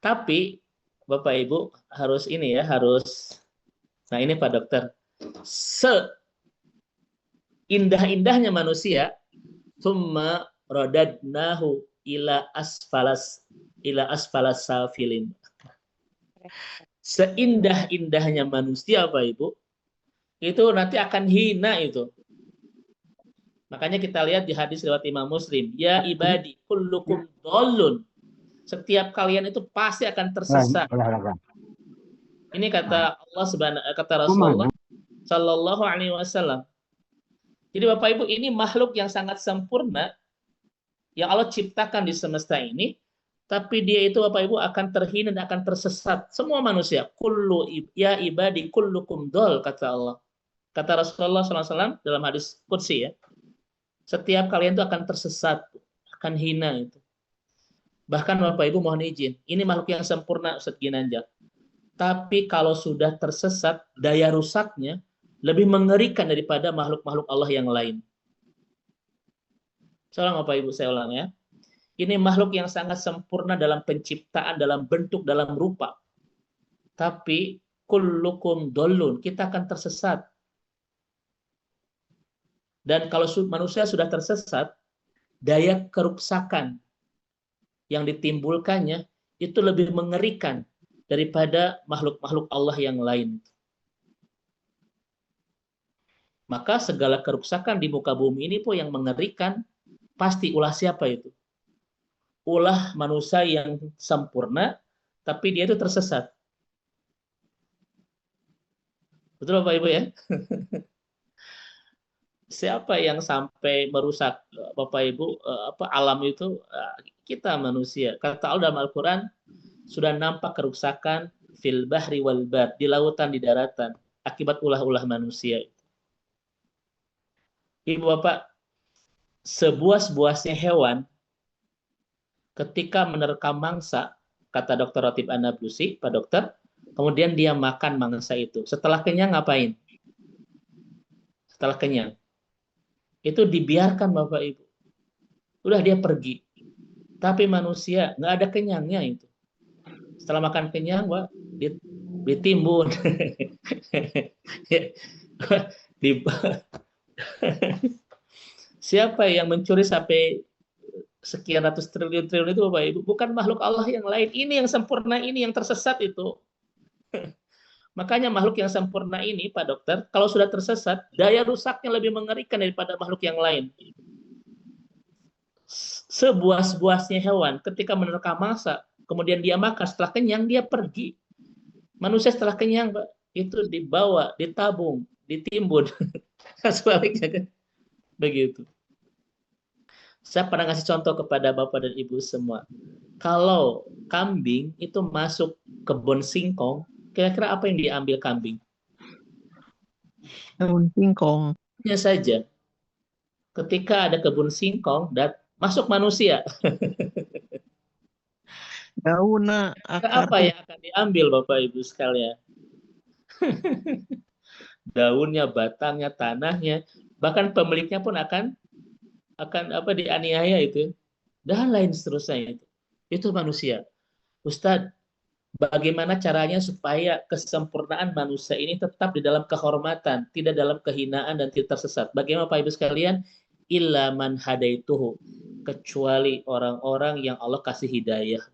Tapi, Bapak Ibu, harus ini ya, harus, nah ini Pak Dokter, indah-indahnya manusia, thumma radadnahu ila asfalas safilin. Seindah-indahnya manusia, Pak Ibu, itu nanti akan hina itu. Makanya kita lihat di hadis riwayat Imam Muslim, ya ibadi kullukum dhalun. Setiap kalian itu pasti akan tersesat. Ini kata Allah kata Rasulullah Shallallahu Alaihi Wasallam. Jadi Bapak Ibu, ini makhluk yang sangat sempurna yang Allah ciptakan di semesta ini, tapi dia itu Bapak Ibu akan terhina dan akan tersesat. Semua manusia, kullu ya ibadi kullukum dhal, kata Allah. Kata Rasulullah SAW dalam hadis qudsi ya. Setiap kalian itu akan tersesat, akan hina itu. Bahkan Bapak Ibu mohon izin, ini makhluk yang sempurna Ustaz Ginanjar. Tapi kalau sudah tersesat, daya rusaknya lebih mengerikan daripada makhluk-makhluk Allah yang lain. Saya ulang Bapak Ibu, saya ulang ya. Ini makhluk yang sangat sempurna dalam penciptaan, dalam bentuk, dalam rupa. Tapi kullukum dollun, kita akan tersesat. Dan kalau manusia sudah tersesat, daya kerusakan yang ditimbulkannya itu lebih mengerikan daripada makhluk-makhluk Allah yang lain. Maka segala kerusakan di muka bumi ini pun yang mengerikan, pasti ulah siapa itu? Ulah manusia yang sempurna, tapi dia itu tersesat. Betul Bapak Ibu ya? Siapa yang sampai merusak Bapak Ibu alam itu? Kita manusia. Kata Allah dalam Al-Quran, sudah nampak kerusakan fil bahri wal bar, di lautan, di daratan, akibat ulah-ulah manusia. Ibu Bapak, sebuas-buasnya hewan ketika menerkam mangsa, kata Dr. Rotib An-Nablasi, Pak Dokter, kemudian dia makan mangsa itu. Setelah kenyang ngapain? Setelah kenyang. Itu dibiarkan Bapak Ibu. udah dia pergi. Tapi manusia nggak ada kenyangnya itu. Setelah makan kenyang, wah, ditimbun. Siapa yang mencuri sampai sekian ratus triliun itu Bapak Ibu? Bukan makhluk Allah yang lain. Ini yang sempurna, ini yang tersesat itu. Makanya makhluk yang sempurna ini, Pak Dokter, kalau sudah tersesat, daya rusaknya lebih mengerikan daripada makhluk yang lain. Sebuas-buasnya hewan, ketika menerkam mangsa, kemudian dia makan, setelah kenyang, dia pergi. Manusia setelah kenyang, Pak, itu dibawa, ditabung, ditimbun. Sebaliknya kan, begitu. Saya pernah ngasih contoh kepada Bapak dan Ibu semua. Kalau kambing itu masuk kebun singkong, kira-kira apa yang diambil kambing? Daun singkong. Hanya saja, ketika ada kebun singkong dan masuk manusia, Daun, akar. apa yang akan diambil Bapak Ibu sekalian? Daunnya, batangnya, tanahnya, bahkan pemiliknya pun akan dianiaya itu, dan lain seterusnya itu. Itu manusia. Ustadz, bagaimana caranya supaya kesempurnaan manusia ini tetap di dalam kehormatan, tidak dalam kehinaan dan tidak tersesat? Bagaimana Pak Ibu sekalian? Illa man hadaituhu, kecuali orang-orang yang Allah kasih hidayah.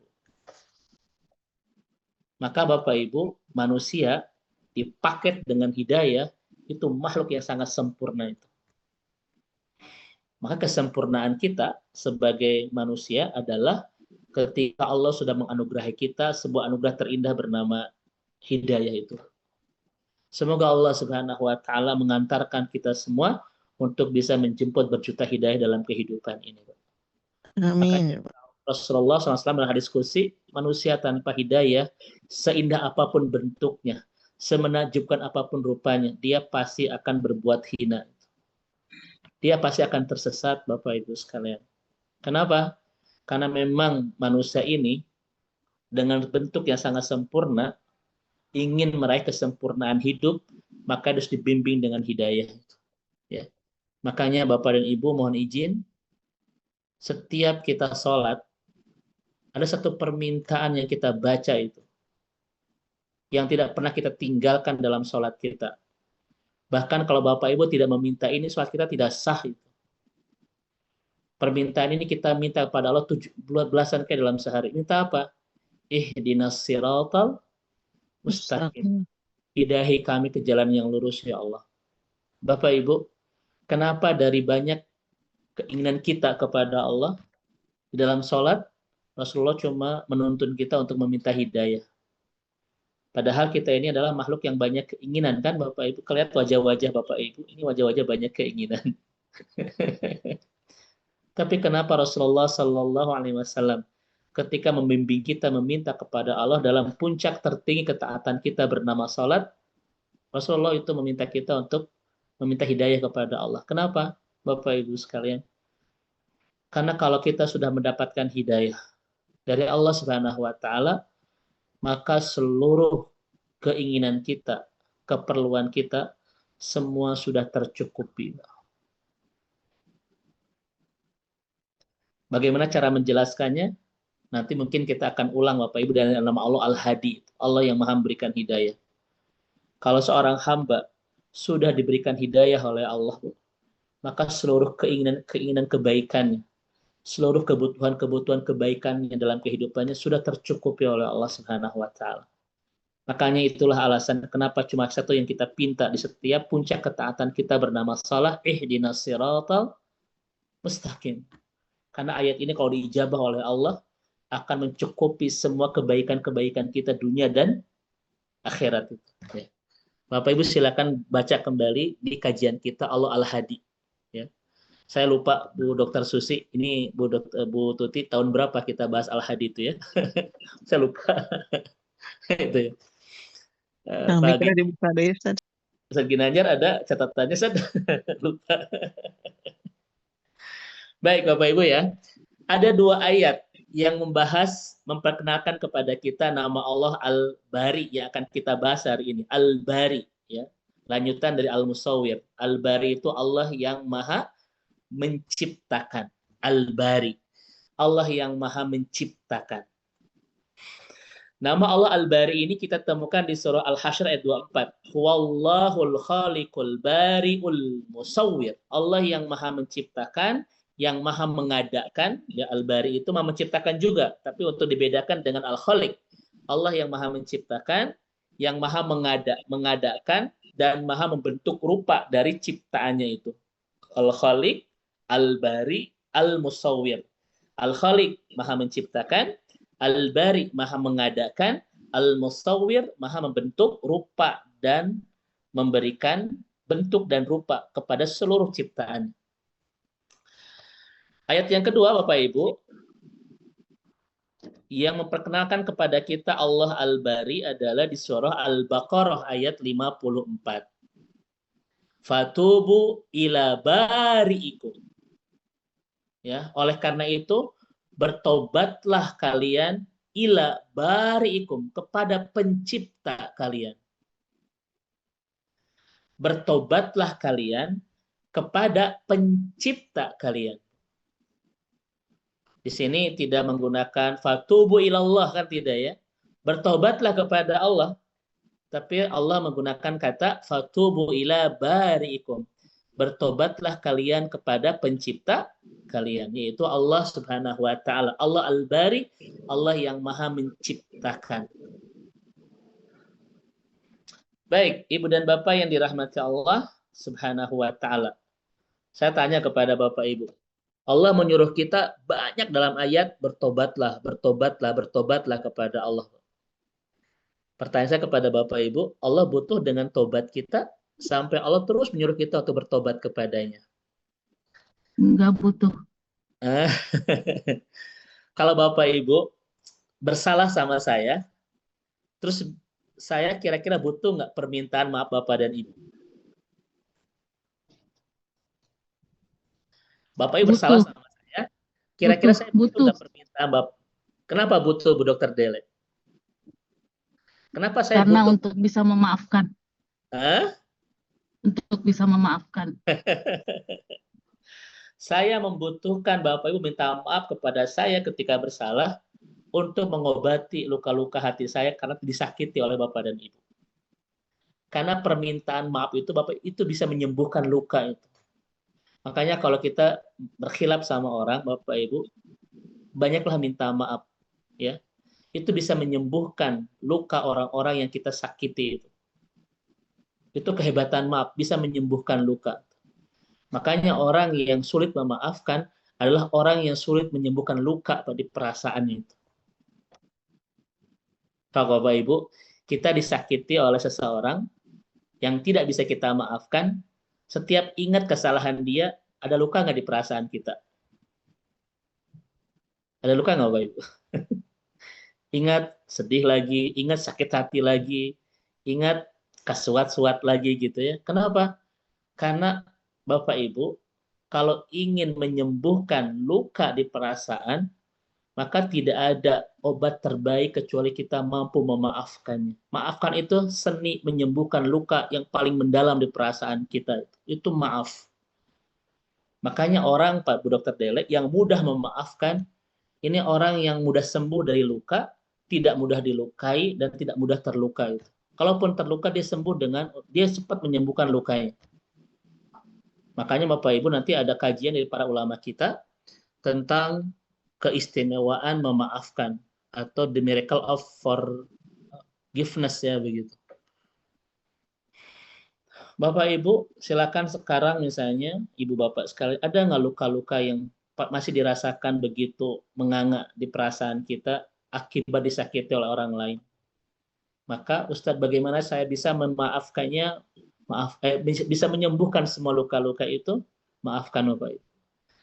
Maka Bapak Ibu, manusia dipaket dengan hidayah, itu makhluk yang sangat sempurna itu. Maka kesempurnaan kita sebagai manusia adalah ketika Allah sudah menganugerahi kita sebuah anugerah terindah bernama hidayah itu. Semoga Allah Subhanahu wa taala mengantarkan kita semua untuk bisa menjemput berjuta hidayah dalam kehidupan ini. Amin. Rasulullah SAW dalam hadis qudsi, manusia tanpa hidayah, seindah apapun bentuknya, semenakjubkan apapun rupanya, dia pasti akan berbuat hina. Dia pasti akan tersesat, Bapak Ibu sekalian. Kenapa? Karena memang manusia ini dengan bentuk yang sangat sempurna, ingin meraih kesempurnaan hidup, maka harus dibimbing dengan hidayah. Ya. Makanya Bapak dan Ibu mohon izin, setiap kita sholat, ada satu permintaan yang kita baca itu, yang tidak pernah kita tinggalkan dalam sholat kita. Bahkan kalau Bapak Ibu tidak meminta ini, sholat kita tidak sah itu. Permintaan ini kita minta kepada Allah belasan kali dalam sehari. Minta apa? Ihdinas siratal mustaqim. Hidayahi kami ke jalan yang lurus ya Allah. Bapak Ibu, kenapa dari banyak keinginan kita kepada Allah di dalam sholat, Rasulullah cuma menuntun kita untuk meminta hidayah. Padahal kita ini adalah makhluk yang banyak keinginan, kan Bapak Ibu? Kelihatan wajah-wajah Bapak Ibu, ini wajah-wajah banyak keinginan. Tapi kenapa Rasulullah Sallallahu Alaihi Wasallam ketika membimbing kita meminta kepada Allah dalam puncak tertinggi ketaatan kita bernama salat, Rasulullah itu meminta kita untuk meminta hidayah kepada Allah. Kenapa, Bapak Ibu sekalian? Karena kalau kita sudah mendapatkan hidayah dari Allah Subhanahu Wa Taala, maka seluruh keinginan kita, keperluan kita, semua sudah tercukupi. Bagaimana cara menjelaskannya? Nanti mungkin kita akan ulang Bapak Ibu dengan nama Allah Al-Hadi, Allah yang Maha memberikan hidayah. Kalau seorang hamba sudah diberikan hidayah oleh Allah, maka seluruh keinginan kebaikannya, seluruh kebutuhan kebaikannya dalam kehidupannya sudah tercukupi oleh Allah Subhanahu wa taala. Makanya itulah alasan kenapa cuma satu yang kita pinta di setiap puncak ketaatan kita bernama salat, ihdinas siratal mustaqim. Karena ayat ini kalau diijabah oleh Allah akan mencukupi semua kebaikan-kebaikan kita dunia dan akhirat itu. Ya. Bapak Ibu silakan baca kembali di kajian kita Allah Al-Hadi. Ya. Saya lupa Bu Dr. Susi, ini Bu Tuti tahun berapa kita bahas Al-Hadi itu ya? Saya lupa. Itu ya. Mikirnya dibuka deh, Ustaz. Ustaz Ginanjar ada catatannya, Ustaz? Lupa. Baik Bapak Ibu ya. Ada 2 ayat yang memperkenalkan kepada kita nama Allah Al-Bari yang akan kita bahas hari ini. Al-Bari ya. Lanjutan dari Al-Musawwir. Al-Bari itu Allah yang Maha menciptakan. Al-Bari. Allah yang Maha menciptakan. Nama Allah Al-Bari ini kita temukan di surah Al-Hasyr ayat 24. Huwallahul khaliqul bari'ul musawwir. Allah yang Maha menciptakan, yang Maha mengadakan. Ya, Al-Bari itu Maha menciptakan juga, tapi untuk dibedakan dengan Al-Khaliq. Allah yang Maha menciptakan, yang Maha mengadakan, dan Maha membentuk rupa dari ciptaannya itu. Al-Khaliq, Al-Bari, Al-Musawwir. Al-Khaliq Maha menciptakan, Al-Bari Maha mengadakan, Al-Musawwir Maha membentuk rupa dan memberikan bentuk dan rupa kepada seluruh ciptaan. Ayat yang kedua, Bapak Ibu, yang memperkenalkan kepada kita Allah Al-Bari adalah di surah Al-Baqarah ayat 54. Fatubu ila bari'ikum. Ya, oleh karena itu bertobatlah kalian ila bari'ikum, kepada pencipta kalian. Bertobatlah kalian kepada pencipta kalian. Di sini tidak menggunakan fatubu ilallah, kan tidak ya. Bertobatlah kepada Allah, tapi Allah menggunakan kata fatubu ila bari'ikum. Bertobatlah kalian kepada pencipta kalian, yaitu Allah Subhanahu wa taala. Allah Al-Bari, Allah yang Maha menciptakan. Baik, Ibu dan Bapak yang dirahmati Allah Subhanahu wa taala. Saya tanya kepada Bapak Ibu. Allah menyuruh kita banyak dalam ayat bertobatlah, bertobatlah, bertobatlah kepada Allah. Pertanyaan saya kepada Bapak Ibu, Allah butuh dengan tobat kita sampai Allah terus menyuruh kita untuk bertobat kepadanya? Enggak butuh. Kalau Bapak Ibu bersalah sama saya, terus saya kira-kira butuh nggak permintaan maaf Bapak dan Ibu? Bapak Ibu bersalah sama saya, kira-kira saya butuh nggak permintaan Bapak? Kenapa butuh, Bu Dokter Dele? Kenapa saya Karena butuh? untuk bisa memaafkan. Untuk bisa memaafkan. Saya membutuhkan Bapak Ibu minta maaf kepada saya ketika bersalah untuk mengobati luka-luka hati saya karena disakiti oleh Bapak dan Ibu. Karena permintaan maaf itu Bapak itu bisa menyembuhkan luka itu. Makanya kalau kita berkhilaf sama orang, Bapak Ibu, banyaklah minta maaf, ya. Itu bisa menyembuhkan luka orang-orang yang kita sakiti itu. Itu kehebatan maaf, bisa menyembuhkan luka. Makanya orang yang sulit memaafkan adalah orang yang sulit menyembuhkan luka di perasaannya itu. Kalau Bapak Ibu, kita disakiti oleh seseorang yang tidak bisa kita maafkan, setiap ingat kesalahan dia, ada luka nggak di perasaan kita? Ada luka nggak Bapak Ibu? Ingat sedih lagi, ingat sakit hati lagi, ingat kasuat-suat lagi gitu ya. Kenapa? Karena Bapak Ibu, kalau ingin menyembuhkan luka di perasaan, maka tidak ada obat terbaik kecuali kita mampu memaafkannya. Maafkan itu seni menyembuhkan luka yang paling mendalam di perasaan kita. Itu maaf. Makanya orang, Pak Bu Dokter Dele, yang mudah memaafkan, ini orang yang mudah sembuh dari luka, tidak mudah dilukai, dan tidak mudah terluka. Kalaupun terluka, dia sembuh dia cepat menyembuhkan lukanya. Makanya Bapak Ibu nanti ada kajian dari para ulama kita tentang keistimewaan memaafkan atau the miracle of forgiveness ya begitu. Bapak Ibu silakan sekarang misalnya Ibu Bapak sekalian, ada nggak luka-luka yang masih dirasakan begitu menganga di perasaan kita akibat disakiti oleh orang lain? Maka Ustadz, bagaimana saya bisa memaafkannya? Bisa menyembuhkan semua luka-luka itu? Maafkan Bapak Ibu.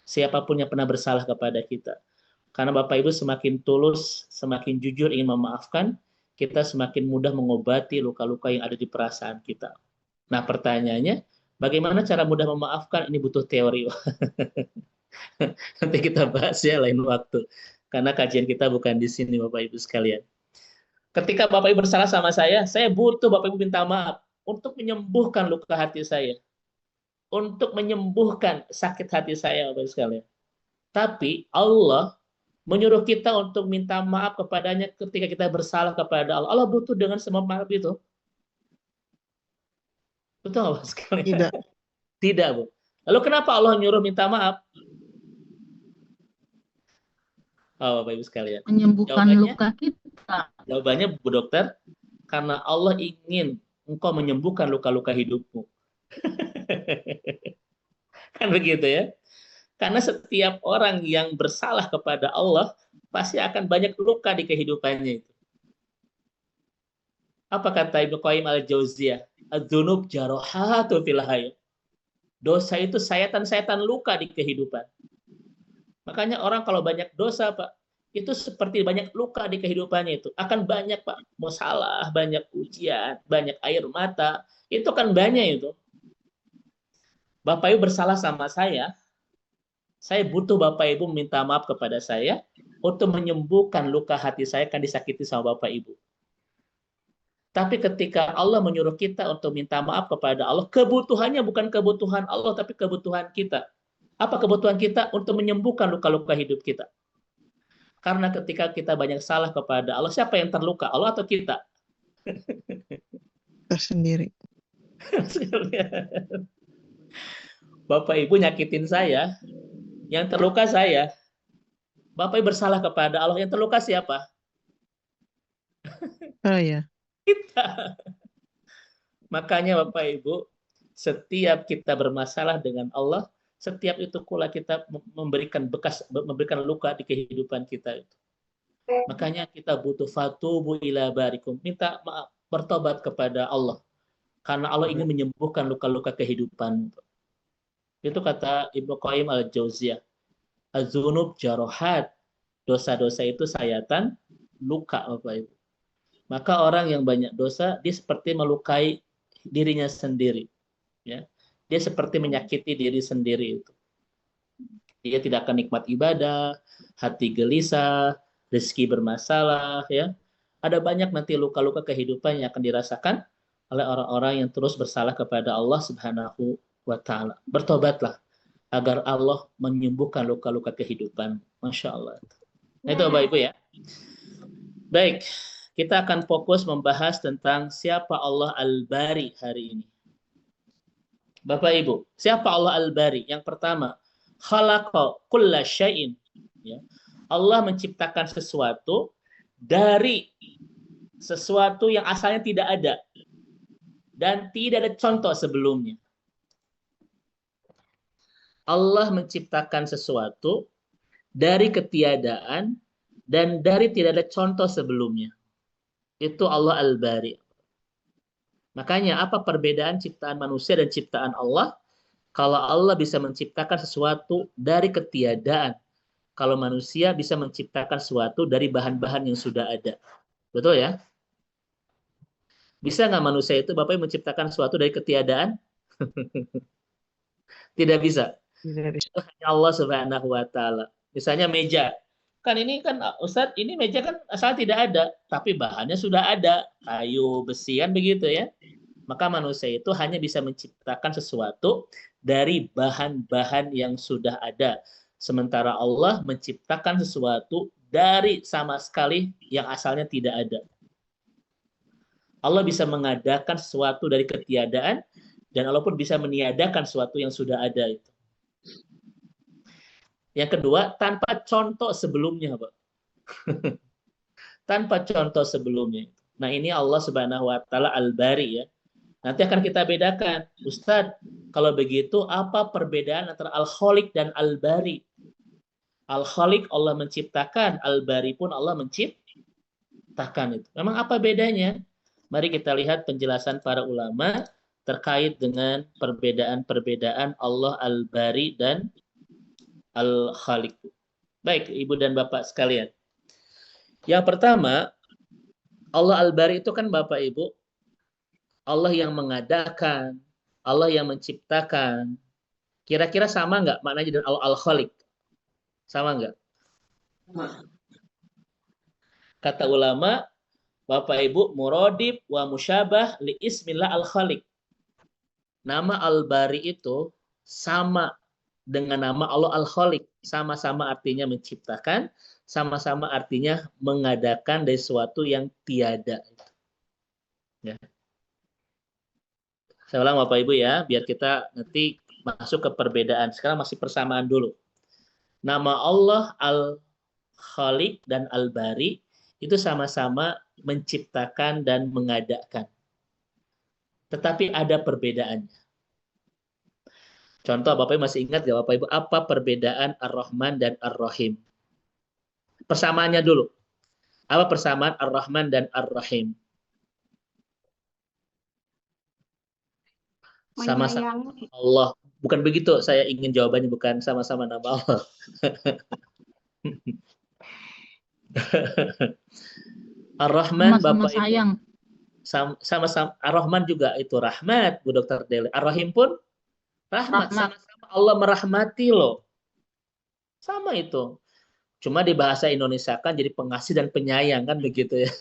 Siapapun yang pernah bersalah kepada kita. Karena Bapak Ibu semakin tulus, semakin jujur ingin memaafkan, kita semakin mudah mengobati luka-luka yang ada di perasaan kita. Nah pertanyaannya, bagaimana cara mudah memaafkan? Ini butuh teori. Nanti kita bahas ya lain waktu. Karena kajian kita bukan di sini Bapak Ibu sekalian. Ketika Bapak Ibu bersalah sama saya butuh Bapak Ibu minta maaf untuk menyembuhkan luka hati saya. Untuk menyembuhkan sakit hati saya Bapak Ibu sekalian. Tapi Allah menyuruh kita untuk minta maaf kepadanya ketika kita bersalah kepada Allah. Allah butuh dengan semua maaf itu. Betul nggak, Pak, sekalian? Tidak. Tidak, Bu. Lalu kenapa Allah nyuruh minta maaf? Oh, Bapak Ibu sekalian. Menyembuhkan Jawabannya? luka kita. Jawabannya, Bu Dokter, karena Allah ingin engkau menyembuhkan luka-luka hidupmu. Kan begitu ya? Karena setiap orang yang bersalah kepada Allah pasti akan banyak luka di kehidupannya itu. Apa kata Ibnu Qayyim al-Jauziyah? Adzunub jarohatu fil hayat. Dosa itu sayatan-sayatan luka di kehidupan. Makanya orang kalau banyak dosa, Pak, itu seperti banyak luka di kehidupannya itu. Akan banyak, Pak, masalah, banyak ujian, banyak air mata. Itu kan banyak itu. Bapak Ibu bersalah sama saya butuh Bapak Ibu minta maaf kepada saya untuk menyembuhkan luka hati saya kan disakiti sama Bapak Ibu. Tapi ketika Allah menyuruh kita untuk minta maaf kepada Allah, kebutuhannya bukan kebutuhan Allah, tapi kebutuhan kita. Apa kebutuhan kita? Untuk menyembuhkan luka-luka hidup kita. Karena ketika kita banyak salah kepada Allah, siapa yang terluka? Allah atau kita? Tersendiri. Bapak Ibu nyakitin saya, yang terluka saya. Bapak Ibu bersalah kepada Allah, yang terluka siapa? Saya. Kita. Makanya Bapak Ibu, setiap kita bermasalah dengan Allah, setiap itu pula kita memberikan luka di kehidupan kita itu. Makanya kita butuh fatubu ila barikum, minta maaf, bertobat kepada Allah. Karena Allah ingin menyembuhkan luka-luka kehidupan. Itu kata Ibnu Qayyim al-Jauziyah. Az-dzunub jarohat. Dosa-dosa itu sayatan luka, Bapak Ibu. Maka orang yang banyak dosa, dia seperti melukai dirinya sendiri. Ya. Dia seperti menyakiti diri sendiri itu. Dia tidak akan nikmat ibadah, hati gelisah, rezeki bermasalah, ya. Ada banyak nanti luka-luka kehidupan yang akan dirasakan oleh orang-orang yang terus bersalah kepada Allah Subhanahu wa ta'ala. Bertobatlah agar Allah menyembuhkan luka-luka kehidupan. Masya Allah. Nah, itu Bapak Ibu ya. Baik, kita akan fokus membahas tentang siapa Allah Al-Bari hari ini. Bapak Ibu, siapa Allah Al-Bari? Yang pertama, khalaqa kulla syai'in. Ya. Allah menciptakan sesuatu dari sesuatu yang asalnya tidak ada dan tidak ada contoh sebelumnya. Allah menciptakan sesuatu dari ketiadaan dan dari tidak ada contoh sebelumnya. Itu Allah Al-Bari. Makanya apa perbedaan ciptaan manusia dan ciptaan Allah? Kalau Allah bisa menciptakan sesuatu dari ketiadaan, kalau manusia bisa menciptakan sesuatu dari bahan-bahan yang sudah ada. Betul ya? Bisa nggak manusia itu, Bapak, menciptakan sesuatu dari ketiadaan? Tidak bisa. Itu hanya Allah Subhanahu wa ta'ala. Misalnya meja. Kan ini kan, Ustadz, ini meja kan asal tidak ada, tapi bahannya sudah ada. Kayu, besi, kan begitu ya. Maka manusia itu hanya bisa menciptakan sesuatu dari bahan-bahan yang sudah ada. Sementara Allah menciptakan sesuatu dari sama sekali yang asalnya tidak ada. Allah bisa mengadakan sesuatu dari ketiadaan, dan Allah pun bisa meniadakan sesuatu yang sudah ada itu. Yang kedua, tanpa contoh sebelumnya, Pak. Tanpa contoh sebelumnya. Nah, ini Allah Subhanahu wa ta'ala Al-Bari ya. Nanti akan kita bedakan. Ustadz, kalau begitu apa perbedaan antara Al-Khaliq dan Al-Bari? Al-Khaliq Allah menciptakan, Al-Bari pun Allah menciptakan itu. Memang apa bedanya? Mari kita lihat penjelasan para ulama terkait dengan perbedaan-perbedaan Allah Al-Bari dan Al-Khaliq. Baik, Ibu dan Bapak sekalian. Yang pertama, Allah Al-Bari itu kan Bapak Ibu, Allah yang mengadakan, Allah yang menciptakan. Kira-kira sama nggak maknanya dengan Al-Khaliq? Sama nggak? Kata ulama, Bapak Ibu, muradib wa musyabah li ismillah Al-Khaliq. Nama Al-Bari itu sama dengan nama Allah Al-Khaliq. Sama-sama artinya menciptakan, sama-sama artinya mengadakan dari sesuatu yang tiada. Ya. Saya ulang Bapak Ibu ya, biar kita nanti masuk ke perbedaan. Sekarang masih persamaan dulu. Nama Allah Al-Khaliq dan Al-Bari itu sama-sama menciptakan dan mengadakan. Tetapi ada perbedaannya. Contoh, Bapak Ibu masih ingat nggak Bapak Ibu, apa perbedaan Ar-Rahman dan Ar-Rahim? Persamaannya dulu. Apa persamaan Ar-Rahman dan Ar-Rahim? Sama-sama Allah. Bukan begitu, saya ingin jawabannya bukan sama-sama nama Allah. Ar-Rahman Sama-sama Bapak Ibu. sayang. Sama-sama Ar-Rahman juga itu rahmat, Bu Dr. Deli. Ar-Rahim pun rahmat. Sama-sama Allah merahmati loh. Sama itu. Cuma di bahasa Indonesia kan jadi pengasih dan penyayang kan begitu ya.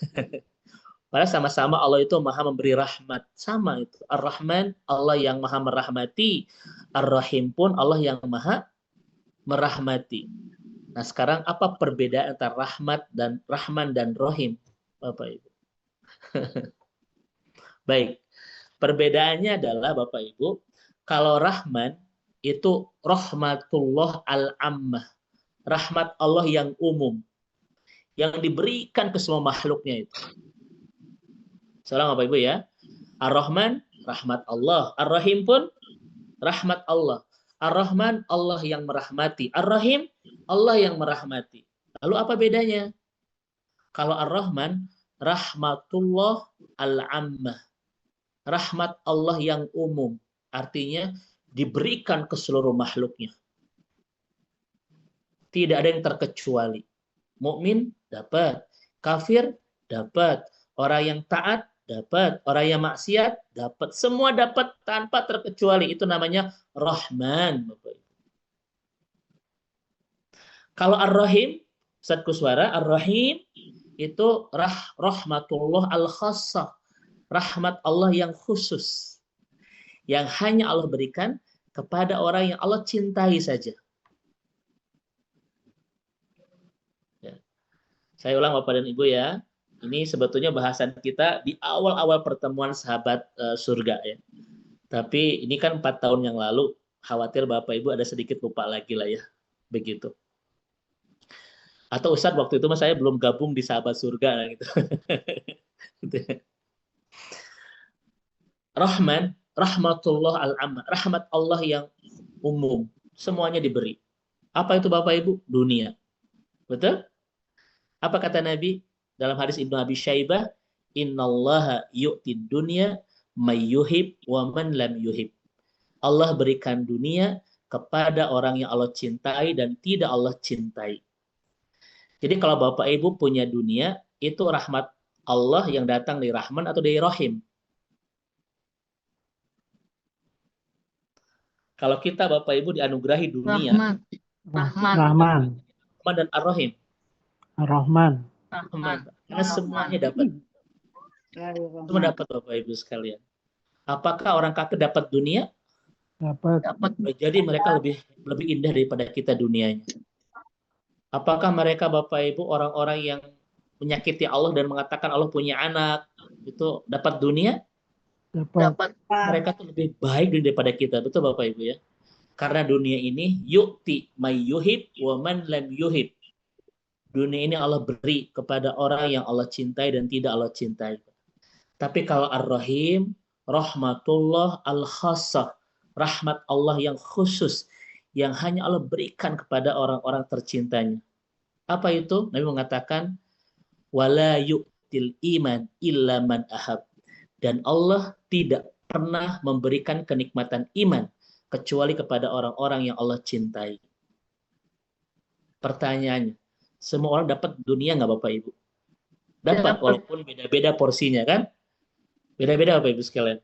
Padahal sama-sama Allah itu maha memberi rahmat. Sama itu. Ar-Rahman, Allah yang maha merahmati. Ar-Rahim pun Allah yang maha merahmati. Nah sekarang apa perbedaan antara Rahman dan Rahim? Bapak Ibu. Baik. Perbedaannya adalah Bapak Ibu, kalau Rahman itu rahmatullah al-ammah. Rahmat Allah yang umum. Yang diberikan ke semua makhluknya itu. Salam Bapak Ibu ya. Ar-Rahman, rahmat Allah. Ar-Rahim pun rahmat Allah. Ar-Rahman, Allah yang merahmati. Ar-Rahim, Allah yang merahmati. Lalu apa bedanya? Kalau Ar-Rahman, rahmatullah al-ammah. Rahmat Allah yang umum. Artinya diberikan ke seluruh makhluknya. Tidak ada yang terkecuali. Mukmin dapat. Kafir dapat. Orang yang taat dapat, orang yang maksiat dapat, semua dapat tanpa terkecuali. Itu namanya Rahman, Bapak Ibu. Kalau Ar-Rahim, Ustaz Kuswara, Ar-Rahim itu rahmatullah al-khassah, rahmat Allah yang khusus, yang hanya Allah berikan kepada orang yang Allah cintai saja. Ya. Saya ulang Bapak dan Ibu ya. Ini sebetulnya bahasan kita di awal-awal pertemuan sahabat surga ya. Tapi ini kan 4 tahun yang lalu, khawatir Bapak Ibu ada sedikit lupa lagi lah ya. Begitu. Atau Ustadz waktu itu saya belum gabung di sahabat surga gitu. Rahman, rahmatullah al-ammah, rahmat Allah yang umum, semuanya diberi. Apa itu Bapak Ibu? Dunia. Betul? Apa kata Nabi? Dalam hadis Ibnu Abi Syaibah, innallaha yu'tid dunya may yuhib wa man lam yuhib. Allah berikan dunia kepada orang yang Allah cintai dan tidak Allah cintai. Jadi kalau Bapak Ibu punya dunia, itu rahmat Allah yang datang dari Rahman atau dari Rahim. Kalau kita Bapak Ibu dianugerahi dunia, Rahman. dan Ar-Rahim. Ar-Rahman. Rahman. Karena semuanya dapat. Semua dapat Bapak Ibu sekalian. Apakah orang kafir dapat dunia? Dapat. Jadi mereka lebih indah daripada kita dunianya. Apakah mereka Bapak Ibu orang-orang yang menyakiti Allah dan mengatakan Allah punya anak itu dapat dunia? Dapat. Mereka tuh lebih baik daripada kita. Betul Bapak Ibu ya. Karena dunia ini yu'ti may yuhib wa man lam yuhib. Dunia ini Allah beri kepada orang yang Allah cintai dan tidak Allah cintai. Tapi kalau Ar-Rahim, rahmatullah al-khassah, rahmat Allah yang khusus, yang hanya Allah berikan kepada orang-orang tercintanya. Apa itu? Nabi mengatakan, wala yu'til iman illa man ahab. Dan Allah tidak pernah memberikan kenikmatan iman kecuali kepada orang-orang yang Allah cintai. Pertanyaannya, semua orang dapat dunia nggak Bapak Ibu? Dapat, walaupun beda-beda porsinya kan? Beda-beda Bapak Ibu sekalian.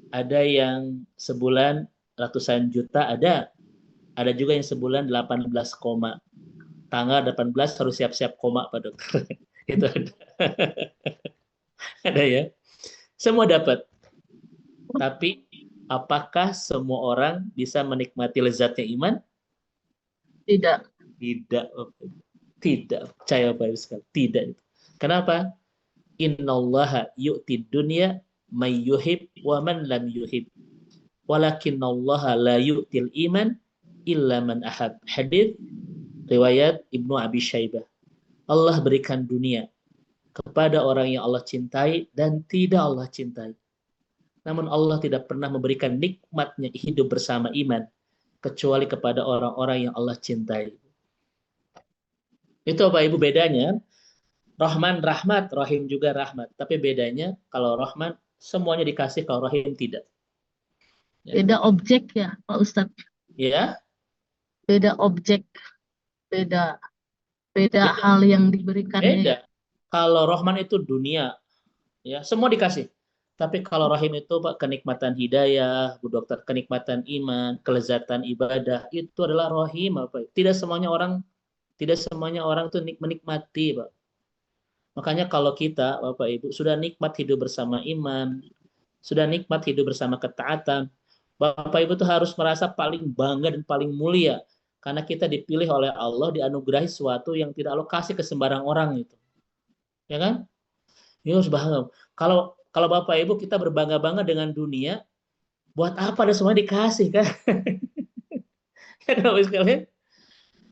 Ada yang sebulan ratusan juta, ada juga yang sebulan 18 koma. Tanggal 18 harus siap-siap koma Pak Dokter. Itu ada. Ada ya. Semua dapat. Tapi Apakah semua orang bisa menikmati lezatnya iman? Tidak. Tidak. Tidak. Percaya Bapak Ibu sekalian. Tidak. Kenapa? Innallaha yu'tid dunya may yuhib wa man lam yuhib. Walakinallaha la yu'til iman illa man ahab. Hadis riwayat Ibnu Abi Syaibah. Allah berikan dunia kepada orang yang Allah cintai dan tidak Allah cintai. Namun Allah tidak pernah memberikan nikmatnya hidup bersama iman kecuali kepada orang-orang yang Allah cintai. Itu Bapak Ibu bedanya. Rahman rahmat, Rahim juga rahmat. Tapi bedanya kalau Rahman semuanya dikasih, kalau Rahim tidak. Ya. Beda objek ya Pak Ustadz. Ya. Beda objek. Beda hal yang diberikannya. Beda. Kalau Rahman itu dunia, ya semua dikasih. Tapi kalau Rahim itu Pak, kenikmatan hidayah, Bu Dokter, kenikmatan iman, kelezatan ibadah, itu adalah Rahim Pak. Tidak semuanya orang tuh menikmati Pak. Makanya kalau kita Bapak Ibu sudah nikmat hidup bersama iman, sudah nikmat hidup bersama ketaatan, Bapak Ibu tuh harus merasa paling bangga dan paling mulia karena kita dipilih oleh Allah, dianugerahi sesuatu yang tidak Allah kasih ke sembarang orang itu. Ya kan? Ini harus bangga. Kalau Bapak Ibu kita berbangga-bangga dengan dunia, buat apa ada semua dikasih kan? Ya Bapak sekalian.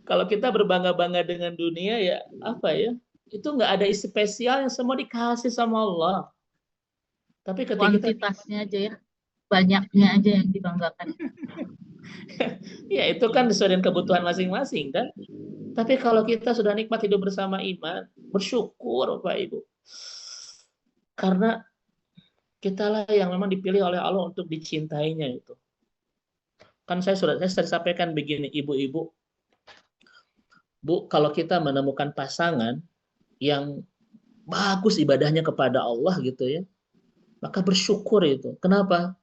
Kalau kita berbangga-bangga dengan dunia ya apa ya? Itu nggak ada isi spesial yang semua dikasih sama Allah. Tapi ketika kuantitasnya aja ya, banyaknya aja yang dibanggakan. Ya itu kan sesuai dengan kebutuhan masing-masing kan. Tapi kalau kita sudah nikmat hidup bersama iman, bersyukur Bapak Ibu. Karena kitalah yang memang dipilih oleh Allah untuk dicintainya itu. Kan saya sudah sampaikan begini, ibu-ibu. Bu, kalau kita menemukan pasangan yang bagus ibadahnya kepada Allah gitu ya, maka bersyukur itu. Kenapa?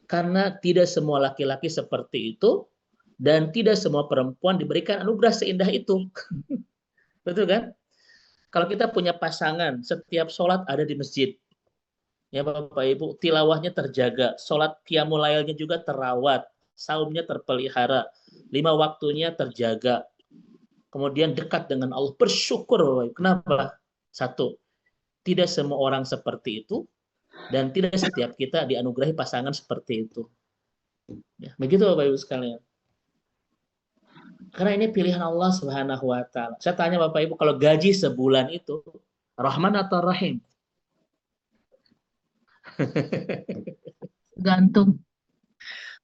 Karena tidak semua laki-laki seperti itu dan tidak semua perempuan diberikan anugerah seindah itu. Betul kan? Kalau kita punya pasangan, setiap sholat ada di masjid. Ya Bapak Ibu, tilawahnya terjaga, sholat qiyamul lailnya juga terawat, saumnya terpelihara, 5 waktunya terjaga. Kemudian dekat dengan Allah, bersyukur Bapak Ibu. Kenapa? Satu, tidak semua orang seperti itu dan tidak setiap kita dianugerahi pasangan seperti itu. Ya, begitu Bapak Ibu sekalian. Karena ini pilihan Allah Subhanahu wa taala. Saya tanya Bapak Ibu, kalau gaji sebulan itu Rahman atau Rahim? Gantung.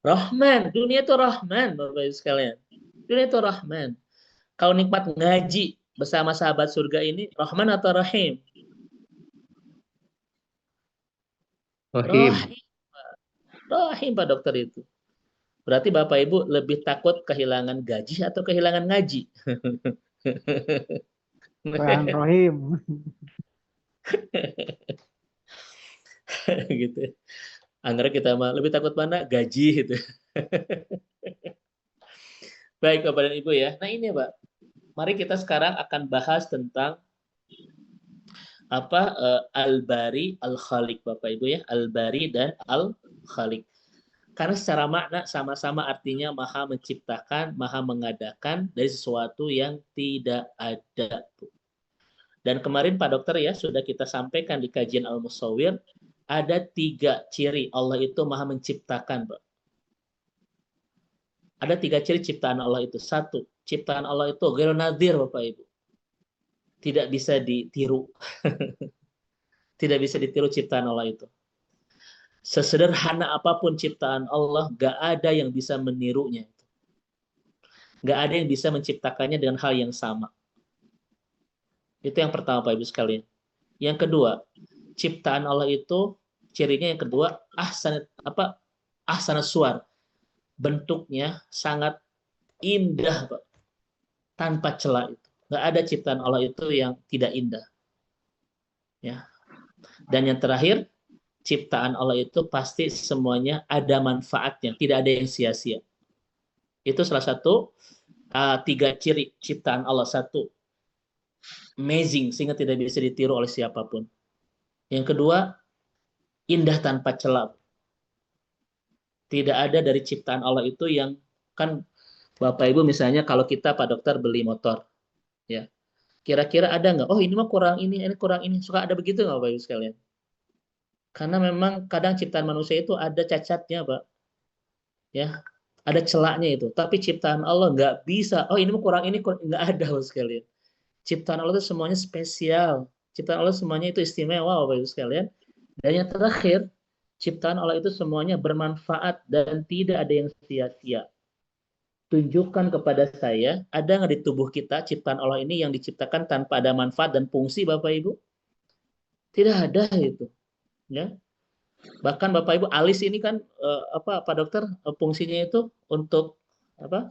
Rahman, dunia itu Rahman Bapak Ibu sekalian. Dunia itu Rahman. Kalau nikmat ngaji bersama sahabat surga ini Rahman atau Rahim? Rahim. Rahim Pak Dokter itu. Berarti Bapak Ibu lebih takut kehilangan gaji atau kehilangan ngaji? Rahim. Gitu. Anggaran kita mah lebih takut mana? Gaji gitu. Baik Bapak dan Ibu ya. Nah ini Pak. Mari kita sekarang akan bahas tentang apa Al-Bari Al-Khaliq Bapak Ibu ya. Al-Bari dan Al-Khaliq. Karena secara makna sama-sama artinya maha menciptakan, maha mengadakan dari sesuatu yang tidak ada. Dan kemarin Pak Dokter ya sudah kita sampaikan di kajian Al-Musawwir, ada 3 ciri Allah itu maha menciptakan, Pak. Ada 3 ciri ciptaan Allah itu. 1, ciptaan Allah itu ghairu nadhir, Bapak Ibu. Tidak bisa ditiru. Tidak bisa ditiru ciptaan Allah itu. Sesederhana apapun ciptaan Allah, gak ada yang bisa menirunya. Gak ada yang bisa menciptakannya dengan hal yang sama. Itu yang pertama Pak Ibu sekalian. Yang kedua, ciptaan Allah itu cirinya yang kedua ahsan suwar. Bentuknya sangat indah Pak. Tanpa celah itu. Gak ada ciptaan Allah itu yang tidak indah. Ya. Dan yang terakhir, ciptaan Allah itu pasti semuanya ada manfaatnya, tidak ada yang sia-sia. Itu salah satu 3 ciri ciptaan Allah. 1, amazing sehingga tidak bisa ditiru oleh siapapun. Yang kedua, indah tanpa celah. Tidak ada dari ciptaan Allah itu yang, kan Bapak Ibu misalnya kalau kita Pak Dokter beli motor, ya kira-kira ada nggak? Oh ini mah kurang ini kurang ini. Suka ada begitu nggak Bapak Ibu sekalian? Karena memang kadang ciptaan manusia itu ada cacatnya Pak, ya ada celaknya itu. Tapi ciptaan Allah nggak bisa. Oh ini mah kurang ini nggak ada Bapak sekalian. Ciptaan Allah itu semuanya spesial. Ciptaan Allah semuanya itu istimewa Bapak Ibu sekalian. Dan yang terakhir, ciptaan Allah itu semuanya bermanfaat dan tidak ada yang sia-sia. Tunjukkan kepada saya, ada nggak di tubuh kita ciptaan Allah ini yang diciptakan tanpa ada manfaat dan fungsi Bapak Ibu? Tidak ada itu. Ya. Bahkan Bapak Ibu alis ini kan apa Pak Dokter fungsinya itu untuk apa?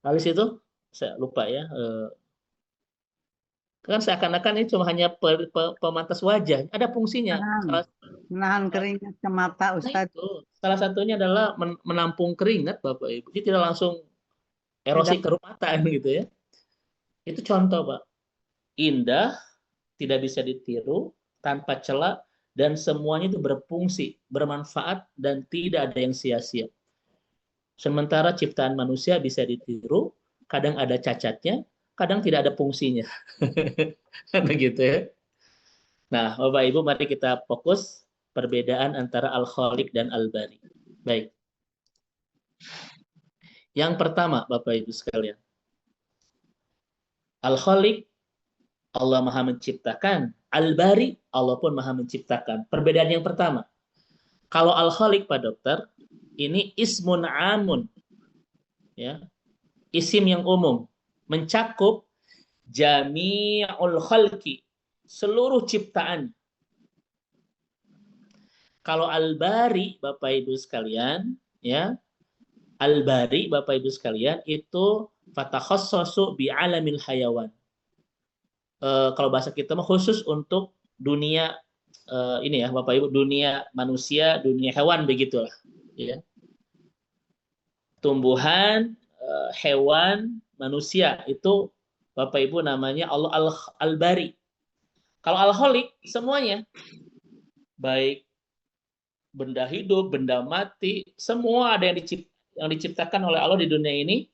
Alis itu saya lupa ya. Kan seakan-akan ini cuma hanya pemantas wajah. Ada fungsinya. Menahan keringat ke mata, Ustaz. Itu salah satunya adalah menampung keringat Bapak Ibu. Jadi tidak langsung erosi ke mata gitu ya. Itu contoh Pak. Indah, tidak bisa ditiru, tanpa celah, dan semuanya itu berfungsi, bermanfaat, dan tidak ada yang sia-sia. Sementara ciptaan manusia bisa ditiru, kadang ada cacatnya, kadang tidak ada fungsinya. Begitu ya. Nah, Bapak Ibu, mari kita fokus perbedaan antara Al-Khaliq dan Al-Bari. Baik. Yang pertama, Bapak Ibu sekalian. Al-Khaliq, Allah Maha Menciptakan. Al-Bari, Allah pun Maha Menciptakan. Perbedaan yang pertama. Kalau Al-Khaliq, Pak Dokter, ini ismun amun. Ya. Isim yang umum. Mencakup jami'ul khalqi, seluruh ciptaan. Kalau Al-Bari, Bapak Ibu sekalian, ya, Al-Bari, Bapak Ibu sekalian, itu fatakhassasu bi alamil hayawan. Kalau bahasa kita mah khusus untuk dunia ini ya, Bapak Ibu, dunia manusia, dunia hewan begitulah, ya. Tumbuhan, hewan, manusia itu Bapak Ibu namanya Allah Al-Bari. Kalau Al-Khaliq semuanya, baik benda hidup, benda mati, semua ada yang diciptakan oleh Allah di dunia ini,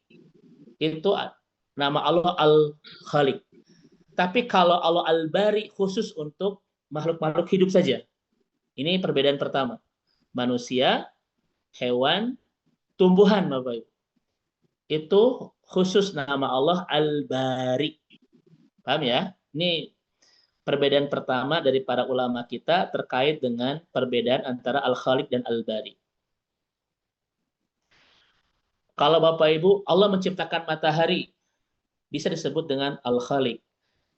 itu nama Allah Al-Khaliq. Tapi kalau Allah Al-Bari khusus untuk makhluk-makhluk hidup saja. Ini perbedaan pertama. Manusia, hewan, tumbuhan, Bapak Ibu. Itu khusus nama Allah Al-Bari. Paham ya? Ini perbedaan pertama dari para ulama kita terkait dengan perbedaan antara Al-Khaliq dan Al-Bari. Kalau Bapak Ibu, Allah menciptakan matahari, bisa disebut dengan Al-Khaliq.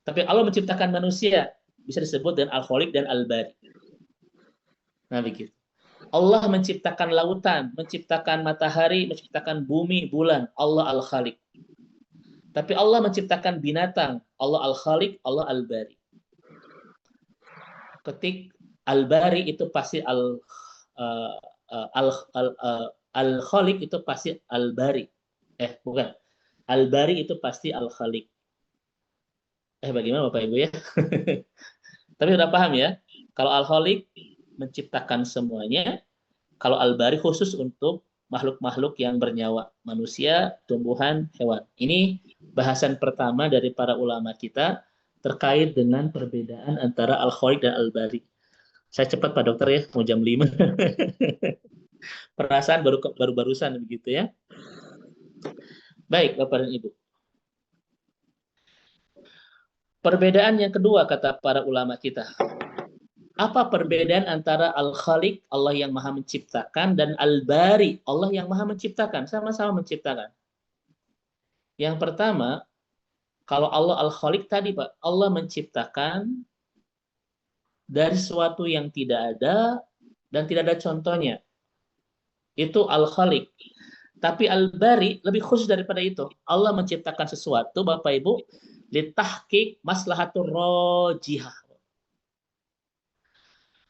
Tapi Allah menciptakan manusia, bisa disebut dengan Al-Khaliq dan Al-Bari. Nah begitu. Allah menciptakan lautan, menciptakan matahari, menciptakan bumi, bulan, Allah Al-Khaliq. Tapi Allah menciptakan binatang, Allah Al-Khaliq, Allah Al-Bari. Ketik Al-Bari itu pasti Al-Khaliq itu pasti Al-Bari. Bukan. Al-Bari itu pasti Al-Khaliq. Bagaimana Bapak Ibu ya? Tapi sudah paham ya? Kalau Al-Khaliq menciptakan semuanya, kalau Al-Bari khusus untuk makhluk-makhluk yang bernyawa, manusia, tumbuhan, hewan. Ini bahasan pertama dari para ulama kita terkait dengan perbedaan antara Al-Khaliq dan Al-Bari. Saya cepat Pak Dokter ya, mau jam 5. Perasaan baru-barusan begitu ya. Baik, Bapak dan Ibu. Perbedaan yang kedua kata para ulama kita. Apa perbedaan antara Al-Khaliq, Allah yang Maha Menciptakan, dan Al-Bari, Allah yang Maha Menciptakan, sama-sama menciptakan. Yang pertama, kalau Allah Al-Khaliq tadi Pak, Allah menciptakan dari sesuatu yang tidak ada dan tidak ada contohnya. Itu Al-Khaliq. Tapi Al-Bari lebih khusus daripada itu. Allah menciptakan sesuatu, Bapak Ibu, litahqiq maslahatur rajihah.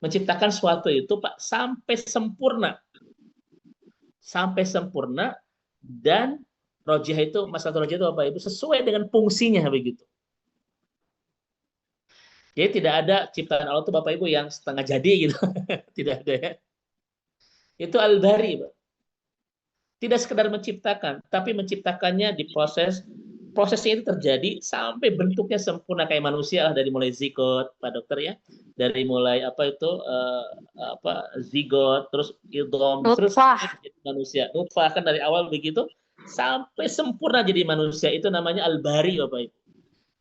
Menciptakan sesuatu itu Pak sampai sempurna. Sampai sempurna dan rajihah itu, maslahatur rajihah itu Bapak Ibu sesuai dengan fungsinya begitu. Jadi tidak ada ciptaan Allah itu Bapak Ibu yang setengah jadi gitu. Tidak ada ya. Itu al-bari, Pak. Tidak sekedar menciptakan, tapi menciptakannya di prosesnya itu terjadi sampai bentuknya sempurna kayak manusia lah, dari mulai zigot, Pak Dokter ya, dari mulai apa itu zigot, terus idom, terus Nutfah. jadi manusia. Nutfah kan dari awal begitu sampai sempurna jadi manusia, itu namanya al-bari, Bapak Ibu.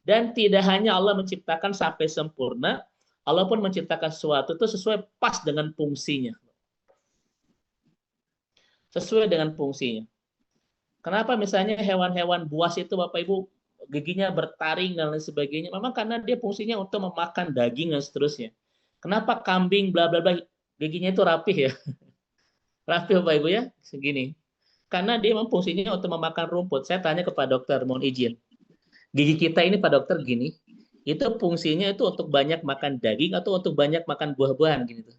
Dan tidak hanya Allah menciptakan sampai sempurna, Allah pun menciptakan sesuatu itu sesuai pas dengan fungsinya. Sesuai dengan fungsinya. Kenapa misalnya hewan-hewan buas itu Bapak Ibu giginya bertaring dan lain sebagainya? Memang karena dia fungsinya untuk memakan daging dan seterusnya. Kenapa kambing bla bla bla giginya itu rapih ya? Rapih Bapak Ibu ya, segini. Karena dia memang fungsinya untuk memakan rumput. Saya tanya kepada dokter, mohon izin. Gigi kita ini Pak Dokter gini, itu fungsinya itu untuk banyak makan daging atau untuk banyak makan buah-buahan gitu.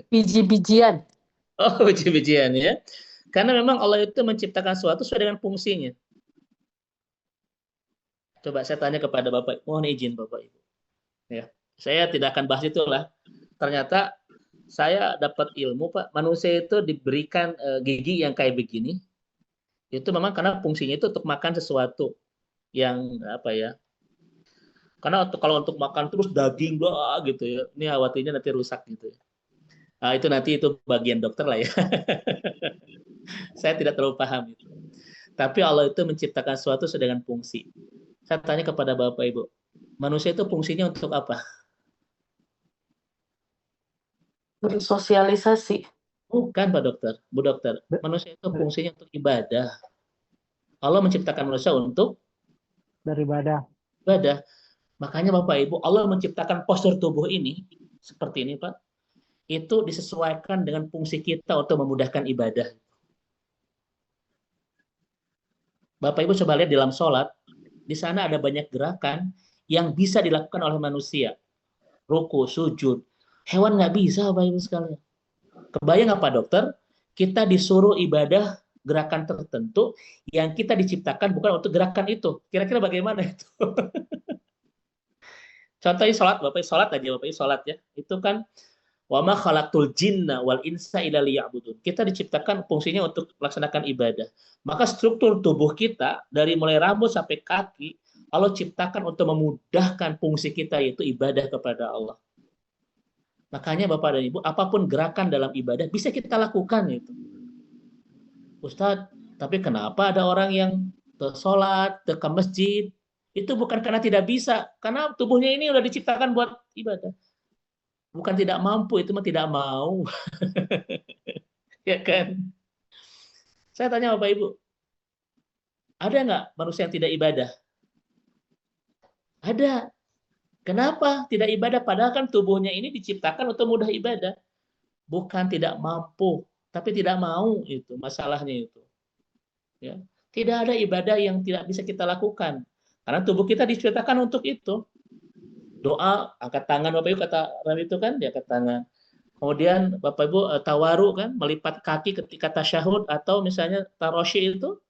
Biji-bijian. Oh, biji-bijian ya. Karena memang Allah itu menciptakan sesuatu sesuai dengan fungsinya. Coba saya tanya kepada Bapak, mohon izin Bapak Ibu. Ya, saya tidak akan bahas itulah. Ternyata saya dapat ilmu Pak, manusia itu diberikan gigi yang kayak begini. Itu memang karena fungsinya itu untuk makan sesuatu yang apa ya? Karena kalau untuk makan terus daging doang gitu ya, ini khawatirnya nanti rusak gitu ya. Nah, itu nanti itu bagian dokter lah ya. Saya tidak terlalu paham itu. Tapi Allah itu menciptakan sesuatu dengan fungsi. Saya tanya kepada Bapak Ibu, manusia itu fungsinya untuk apa? Bersosialisasi. Bukan Pak Dokter, Bu Dokter. Manusia itu fungsinya untuk ibadah. Allah menciptakan manusia untuk beribadah. ibadah. Makanya Bapak Ibu, Allah menciptakan postur tubuh ini seperti ini Pak. Itu disesuaikan dengan fungsi kita untuk memudahkan ibadah. Bapak Ibu coba lihat dalam sholat, di sana ada banyak gerakan yang bisa dilakukan oleh manusia. Ruku, sujud. Hewan nggak bisa Bapak Ibu sekalian. Kebayang apa dokter? Kita disuruh ibadah gerakan tertentu yang kita diciptakan bukan untuk gerakan itu. Kira-kira bagaimana itu? Contohnya sholat, Bapak sholat aja, Bapak sholat ya. Itu kan wa ma khalaqtul jinna wal insa illa liya'budun. Kita diciptakan fungsinya untuk melaksanakan ibadah. Maka struktur tubuh kita dari mulai rambut sampai kaki Allah ciptakan untuk memudahkan fungsi kita, yaitu ibadah kepada Allah. Makanya Bapak dan Ibu, apapun gerakan dalam ibadah bisa kita lakukan itu. Ustadz, tapi kenapa ada orang yang sholat, ke masjid? Itu bukan karena tidak bisa, karena tubuhnya ini udah diciptakan buat ibadah. Bukan tidak mampu, itu mah tidak mau. Ya kan? Saya tanya Bapak Ibu, ada nggak manusia yang tidak ibadah? Ada. Kenapa tidak ibadah? Padahal kan tubuhnya ini diciptakan untuk mudah ibadah. Bukan tidak mampu, tapi tidak mau, itu masalahnya itu. Ya. Tidak ada ibadah yang tidak bisa kita lakukan. Karena tubuh kita diciptakan untuk itu. Doa, angkat tangan Bapak Ibu, kata Nabi itu kan, dia angkat tangan. Kemudian Bapak Ibu tawaru kan, melipat kaki ketika tasyahud, atau misalnya tarosyi itu,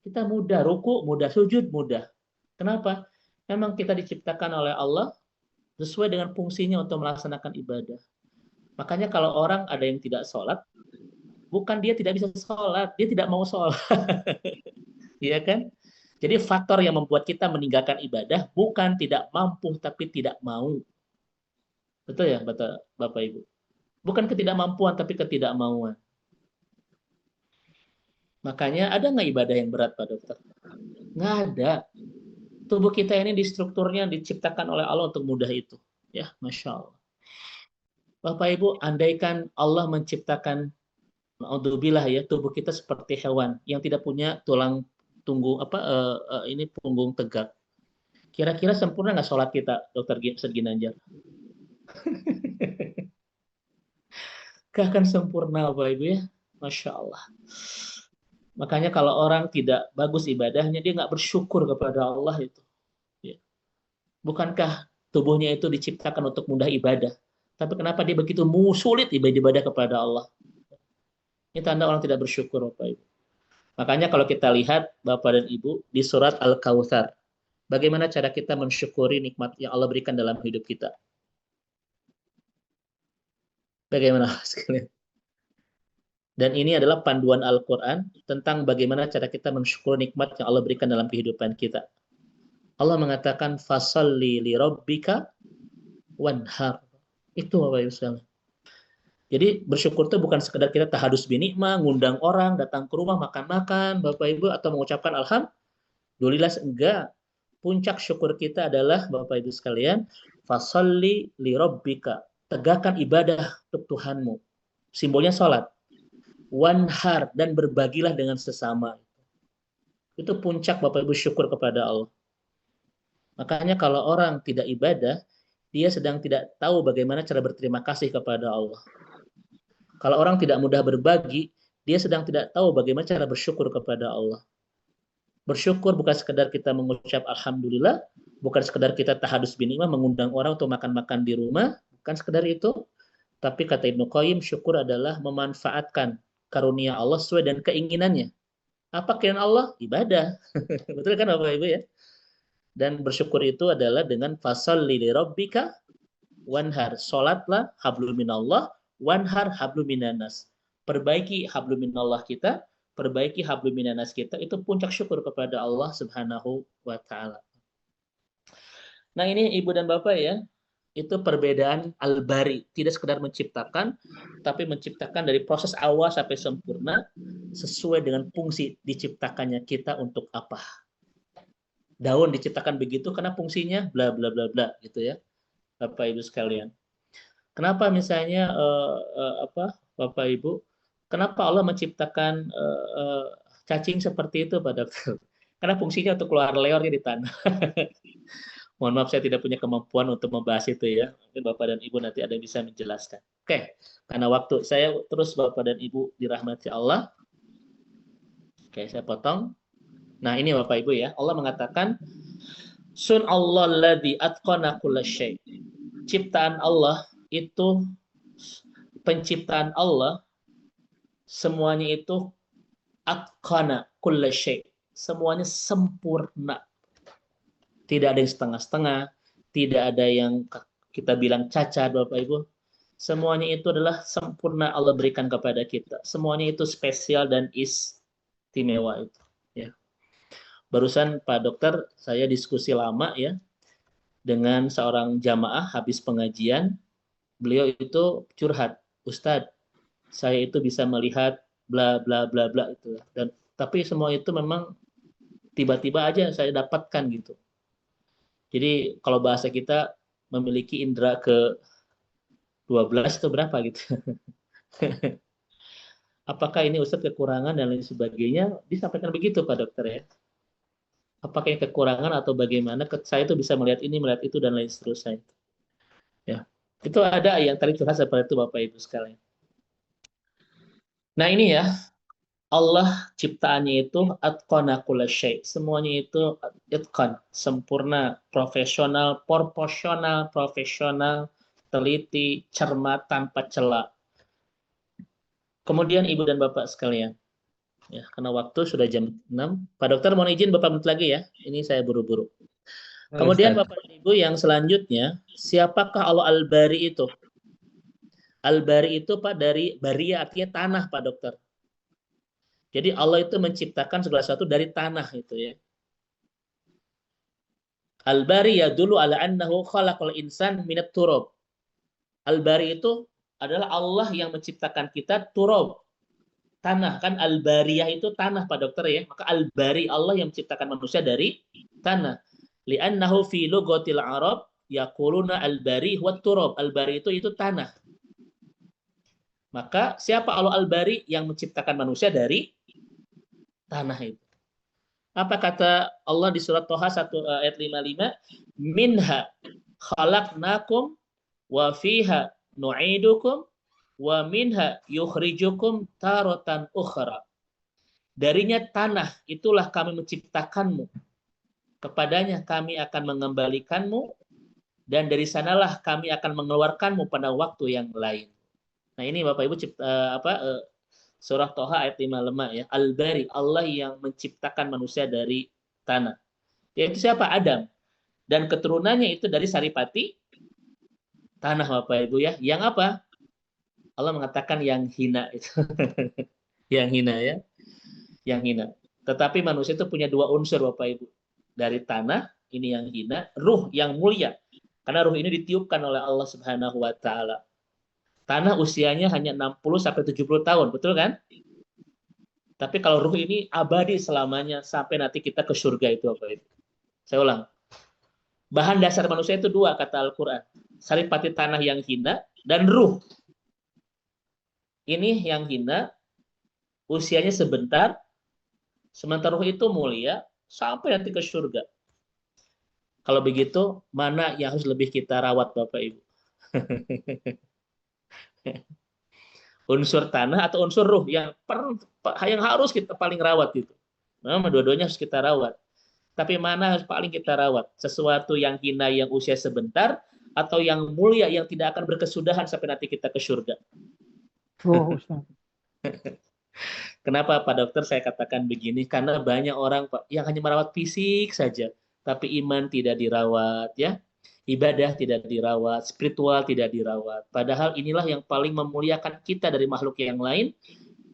kita mudah, ruku mudah, sujud mudah. Kenapa? Memang kita diciptakan oleh Allah sesuai dengan fungsinya untuk melaksanakan ibadah. Makanya kalau orang ada yang tidak sholat, bukan dia tidak bisa sholat, dia tidak mau sholat. Iya kan? Jadi faktor yang membuat kita meninggalkan ibadah bukan tidak mampu, tapi tidak mau. Betul ya, Bapak Ibu? Bukan ketidakmampuan, tapi ketidakmauan. Makanya ada nggak ibadah yang berat, Pak Dokter? Nggak ada. Tubuh kita ini di strukturnya diciptakan oleh Allah untuk mudah itu. Ya, Masya Allah. Bapak Ibu, andaikan Allah menciptakan, naudzubillah ya, tubuh kita seperti hewan yang tidak punya tulang ini punggung tegak. Kira-kira sempurna nggak sholat kita, Dokter Ustadz Ginanjar? Gak akan sempurna, Bapak Ibu ya. Masya Allah. Makanya kalau orang tidak bagus ibadahnya, dia nggak bersyukur kepada Allah itu. Ya. Bukankah tubuhnya itu diciptakan untuk mudah ibadah? Tapi kenapa dia begitu sulit ibadah kepada Allah? Ini tanda orang tidak bersyukur, Bapak Ibu. Makanya kalau kita lihat Bapak dan Ibu di surat Al-Kautsar, bagaimana cara kita mensyukuri nikmat yang Allah berikan dalam hidup kita? Bagaimana sekalian? Dan ini adalah panduan Al-Quran tentang bagaimana cara kita mensyukur nikmat yang Allah berikan dalam kehidupan kita. Allah mengatakan, fasalli li rabbika wanhar. Itu Bapak Ibu sekalian. Jadi bersyukur itu bukan sekedar kita tahadus binikmah, ngundang orang, datang ke rumah, makan-makan, Bapak Ibu, atau mengucapkan alhamdulillah, enggak. Puncak syukur kita adalah, Bapak Ibu sekalian, fasalli li rabbika. Tegakkan ibadah untuk Tuhanmu. Simbolnya sholat. Wanhar, dan berbagilah dengan sesama. Itu puncak Bapak Ibu syukur kepada Allah. Makanya kalau orang tidak ibadah, dia sedang tidak tahu bagaimana cara berterima kasih kepada Allah. Kalau orang tidak mudah berbagi, dia sedang tidak tahu bagaimana cara bersyukur kepada Allah. Bersyukur bukan sekedar kita mengucap alhamdulillah, bukan sekedar kita tahadus binikmah, mengundang orang untuk makan-makan di rumah, bukan sekedar itu. Tapi kata Ibnu Qayyim, syukur adalah memanfaatkan karunia Allah sesuai dengan keinginannya. Apa keinginan Allah? Ibadah. Betul kan Bapak Ibu ya? Dan bersyukur itu adalah dengan fasalli li rabbika wanhar. Salatlah hablum minallah, wanhar hablum minanas. Perbaiki hablum minallah kita, perbaiki hablum minanas kita, itu puncak syukur kepada Allah Subhanahu wa taala. Nah, ini Ibu dan Bapak ya, itu perbedaan al-bari, tidak sekedar menciptakan, tapi menciptakan dari proses awal sampai sempurna sesuai dengan fungsi diciptakannya kita untuk apa. Daun diciptakan begitu karena fungsinya bla bla bla bla gitu ya, Bapak Ibu sekalian. Kenapa misalnya Bapak Ibu, kenapa Allah menciptakan cacing seperti itu Pak Dokter? Karena fungsinya untuk keluar leornya di tanah. Mohon maaf saya tidak punya kemampuan untuk membahas itu ya. Mungkin Bapak dan Ibu nanti ada yang bisa menjelaskan. Oke, karena waktu saya terus Bapak dan Ibu dirahmati Allah. Oke, saya potong. Nah, ini Bapak Ibu ya. Allah mengatakan sun Allah ladzi atqana kullasyai. Ciptaan Allah itu, penciptaan Allah semuanya itu atqana kullasyai. Semuanya sempurna. Tidak ada yang setengah-setengah, tidak ada yang kita bilang cacat, Bapak Ibu. Semuanya itu adalah sempurna Allah berikan kepada kita. Semuanya itu spesial dan istimewa itu. Ya. Barusan Pak Dokter, saya diskusi lama ya dengan seorang jamaah habis pengajian. Beliau itu curhat, Ustadz, saya itu bisa melihat bla bla bla bla itu. Dan tapi semua itu memang tiba-tiba aja saya dapatkan gitu. Jadi kalau bahasa kita memiliki indera ke 12 itu berapa gitu. Apakah ini Ustadz kekurangan dan lain sebagainya? Disampaikan begitu Pak Dokter ya. Apakah yang kekurangan atau bagaimana? Saya itu bisa melihat ini, melihat itu dan lain seterusnya. Ya. Itu ada yang tadi curhat seperti itu Bapak Ibu sekalian. Nah ini ya, Allah ciptaannya itu atqana kullasyai. Semuanya itu itqan, sempurna, profesional, proporsional, profesional, teliti, cermat, tanpa celah. Kemudian Ibu dan Bapak sekalian, ya, karena waktu sudah jam 6. Pak Dokter mohon izin Bapak menit lagi ya. Ini saya buru-buru. Kemudian Bapak dan Ibu yang selanjutnya, siapakah Allah Al-Bari itu? Al-Bari itu Pak dari baria artinya tanah Pak Dokter. Jadi Allah itu menciptakan segala sesuatu dari tanah itu ya. Al-Bari yadullu ala annahu khalaqal insan minat turab. Al-Bari itu adalah Allah yang menciptakan kita turab. Tanah kan Al-Bariyah itu tanah Pak Dokter ya. Maka Al-Bari Allah yang menciptakan manusia dari tanah. Li'annahu fi lughatil Arab yaquluna al-bari huwa turab. Al-Bari itu tanah. Maka siapa Allah Al-Bari yang menciptakan manusia dari tanah itu? Apa kata Allah di surat Toha 1 ayat 55? Minha khalaqnakum wa fiha nu'idukum wa minha yukhrijukum taratan ukhra. Darinya tanah itulah kami menciptakanmu. Kepadanya kami akan mengembalikanmu dan dari sanalah kami akan mengeluarkanmu pada waktu yang lain. Nah, ini Bapak Ibu surah Toha ayat 55 ya. Al-Bari, Allah yang menciptakan manusia dari tanah. Yaitu siapa? Adam. Dan keturunannya itu dari saripati tanah Bapak Ibu ya. Yang apa? Allah mengatakan yang hina itu. Yang hina ya, yang hina. Tetapi manusia itu punya dua unsur Bapak Ibu. Dari tanah, ini yang hina, ruh yang mulia. Karena ruh ini ditiupkan oleh Allah Subhanahu wa taala. Tanah usianya hanya 60 sampai 70 tahun, betul kan? Tapi kalau ruh ini abadi selamanya sampai nanti kita ke surga itu Bapak Ibu. Saya ulang. Bahan dasar manusia itu dua kata Al-Qur'an. Saripati tanah yang hina dan ruh. Ini yang hina usianya sebentar, sementara ruh itu mulia sampai nanti ke surga. Kalau begitu, mana yang harus lebih kita rawat Bapak Ibu? Unsur tanah atau unsur ruh yang harus kita paling rawat itu. Memang dua-duanya harus kita rawat. Tapi mana harus paling kita rawat? Sesuatu yang hina yang usia sebentar atau yang mulia yang tidak akan berkesudahan sampai nanti kita ke surga? Ruh, Ustaz. Kenapa Pak Dokter saya katakan begini? Karena banyak orang Pak yang hanya merawat fisik saja, tapi iman tidak dirawat, ya. Ibadah tidak dirawat, spiritual tidak dirawat. Padahal inilah yang paling memuliakan kita dari makhluk yang lain,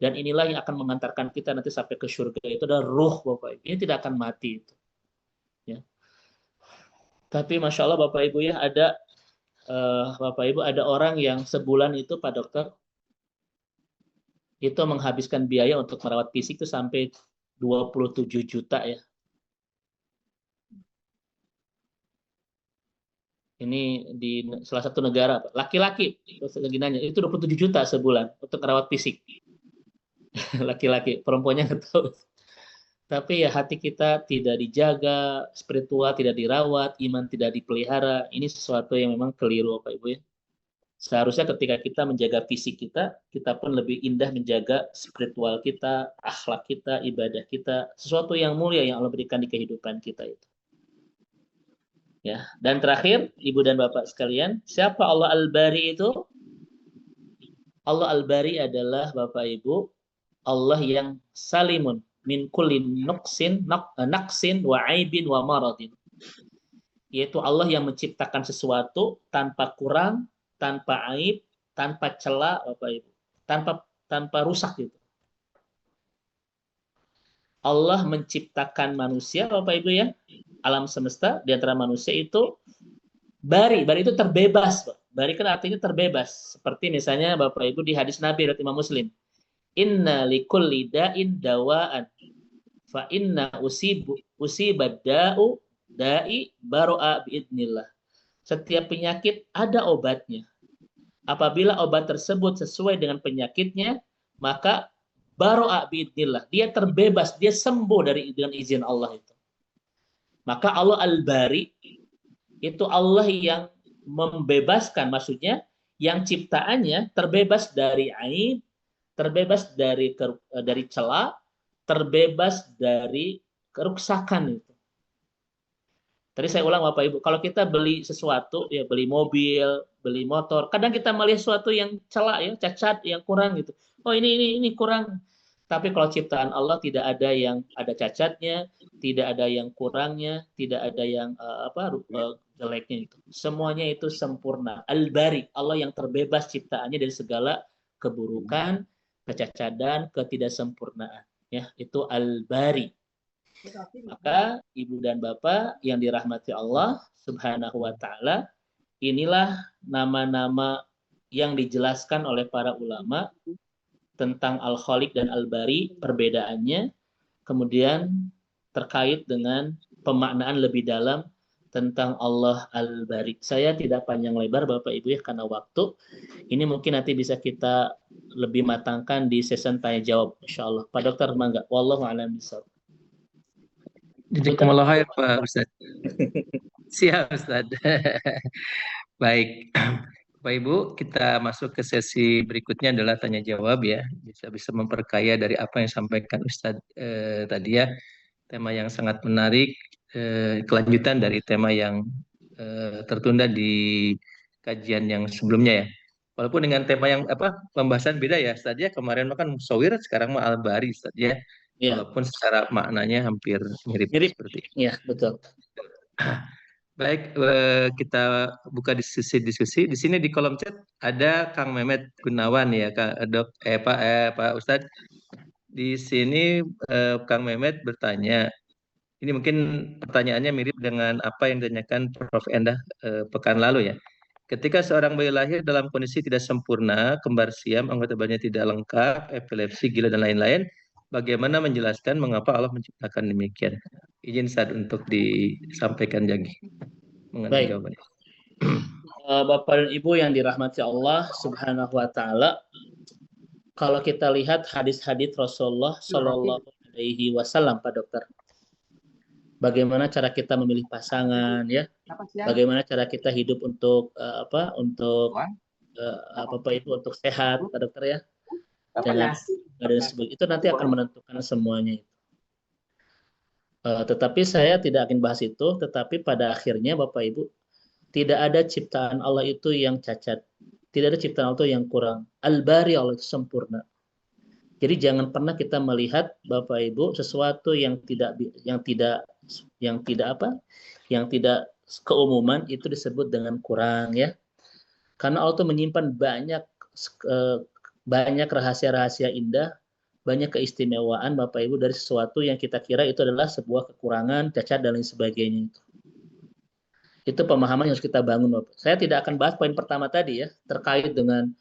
dan inilah yang akan mengantarkan kita nanti sampai ke surga. Itu adalah ruh Bapak Ibu. Ini tidak akan mati itu. Ya. Tapi Masya Allah Bapak Ibu ya, ada Bapak Ibu ada orang yang sebulan itu Pak Dokter itu menghabiskan biaya untuk merawat fisik itu sampai 27 juta ya. Ini di salah satu negara, laki-laki, lagi nanya, itu 27 juta sebulan untuk merawat fisik. Laki-laki, perempuannya nggak tahu. Tapi ya hati kita tidak dijaga, spiritual tidak dirawat, iman tidak dipelihara. Ini sesuatu yang memang keliru Bapak Ibu ya. Seharusnya ketika kita menjaga fisik kita, kita pun lebih indah menjaga spiritual kita, akhlak kita, ibadah kita, sesuatu yang mulia yang Allah berikan di kehidupan kita itu. Ya, dan terakhir, Ibu dan Bapak sekalian, siapa Allah Al-Bari itu? Allah Al-Bari adalah Bapak Ibu, Allah yang salimun min kulli naqsin wa aibin wa maradin. Yaitu Allah yang menciptakan sesuatu tanpa kurang, tanpa aib, tanpa celah, Bapak Ibu, tanpa rusak gitu. Allah menciptakan manusia, Bapak Ibu ya, alam semesta di antara manusia itu bari itu terbebas, Pak. Bari kan artinya terbebas. Seperti misalnya Bapak Ibu di hadis Nabi riwayat Imam Muslim. Inna likulli da'in dawa'an fa inna usibadda'u da'i baro'a biidnillah. Setiap penyakit ada obatnya. Apabila obat tersebut sesuai dengan penyakitnya, maka baro'a biidnillah. Dia terbebas, dia sembuh dengan izin Allah itu. Maka Allah Al-Bari itu Allah yang membebaskan, maksudnya yang ciptaannya terbebas dari aib, terbebas dari celah, terbebas dari keruksakan itu. Tadi saya ulang Bapak Ibu, kalau kita beli sesuatu, ya beli mobil, beli motor, kadang kita melihat sesuatu yang celah ya, cacat, yang kurang gitu. Oh ini kurang. Tapi kalau ciptaan Allah tidak ada yang ada cacatnya, tidak ada yang kurangnya, tidak ada yang jeleknya itu. Semuanya itu sempurna. Al-Bari, Allah yang terbebas ciptaannya dari segala keburukan, kecacatan, ketidaksempurnaan. Ya, itu Al-Bari. Maka Ibu dan Bapak yang dirahmati Allah Subhanahu wa taala, inilah nama-nama yang dijelaskan oleh para ulama tentang Al-Khaliq dan Al-Bari, perbedaannya, kemudian terkait dengan pemaknaan lebih dalam tentang Allah Al-Bari. Saya tidak panjang lebar Bapak Ibu ya karena waktu. Ini mungkin nanti bisa kita lebih matangkan di sesi tanya jawab insyaallah. Pak Dokter mangga. Wallahu a'lam bishawab. Jazakumullah khair Pak Ustaz. Siap Ustaz. Baik. Bapak Ibu, kita masuk ke sesi berikutnya adalah tanya jawab ya. Bisa memperkaya dari apa yang disampaikan Ustadz tadi ya. Tema yang sangat menarik, kelanjutan dari tema yang tertunda di kajian yang sebelumnya ya. Walaupun dengan tema yang pembahasan beda ya Ustadz ya. Kemarin makan Musawir, sekarang mah Al-Bari Ustadz ya. Ya. Walaupun secara maknanya hampir mirip seperti itu. Iya, betul. Baik, kita buka diskusi-diskusi. Di sini di kolom chat ada Kang Mehmet Gunawan ya, Kak Dok, Pak Ustadz. Di sini Kang Mehmet bertanya, ini mungkin pertanyaannya mirip dengan apa yang ditanyakan Prof. Endah pekan lalu ya. Ketika seorang bayi lahir dalam kondisi tidak sempurna, kembar siam, anggota badannya tidak lengkap, epilepsi, gila dan lain-lain, bagaimana menjelaskan mengapa Allah menciptakan demikian? Izin saat untuk disampaikan Jagi mengenai Baik, jawabannya. Bapak dan Ibu yang dirahmati Allah Subhanahu wa taala, kalau kita lihat hadis-hadis Rasulullah Shallallahu alaihi wasallam, Pak Dokter, bagaimana cara kita memilih pasangan ya, bagaimana cara kita hidup untuk untuk sehat, Pak Dokter ya, dan sebagainya, itu nanti akan menentukan semuanya. Tetapi saya tidak akan bahas itu, tetapi pada akhirnya Bapak Ibu, tidak ada ciptaan Allah itu yang cacat. Tidak ada ciptaan Allah itu yang kurang. Al-Bari, Allah itu sempurna. Jadi jangan pernah kita melihat Bapak Ibu sesuatu yang tidak keumuman itu disebut dengan kurang ya. Karena Allah itu menyimpan banyak rahasia-rahasia indah, banyak keistimewaan Bapak Ibu dari sesuatu yang kita kira itu adalah sebuah kekurangan, cacat dan lain sebagainya. Itu pemahaman yang harus kita bangun, Bapak. Saya tidak akan bahas poin pertama tadi ya, terkait dengan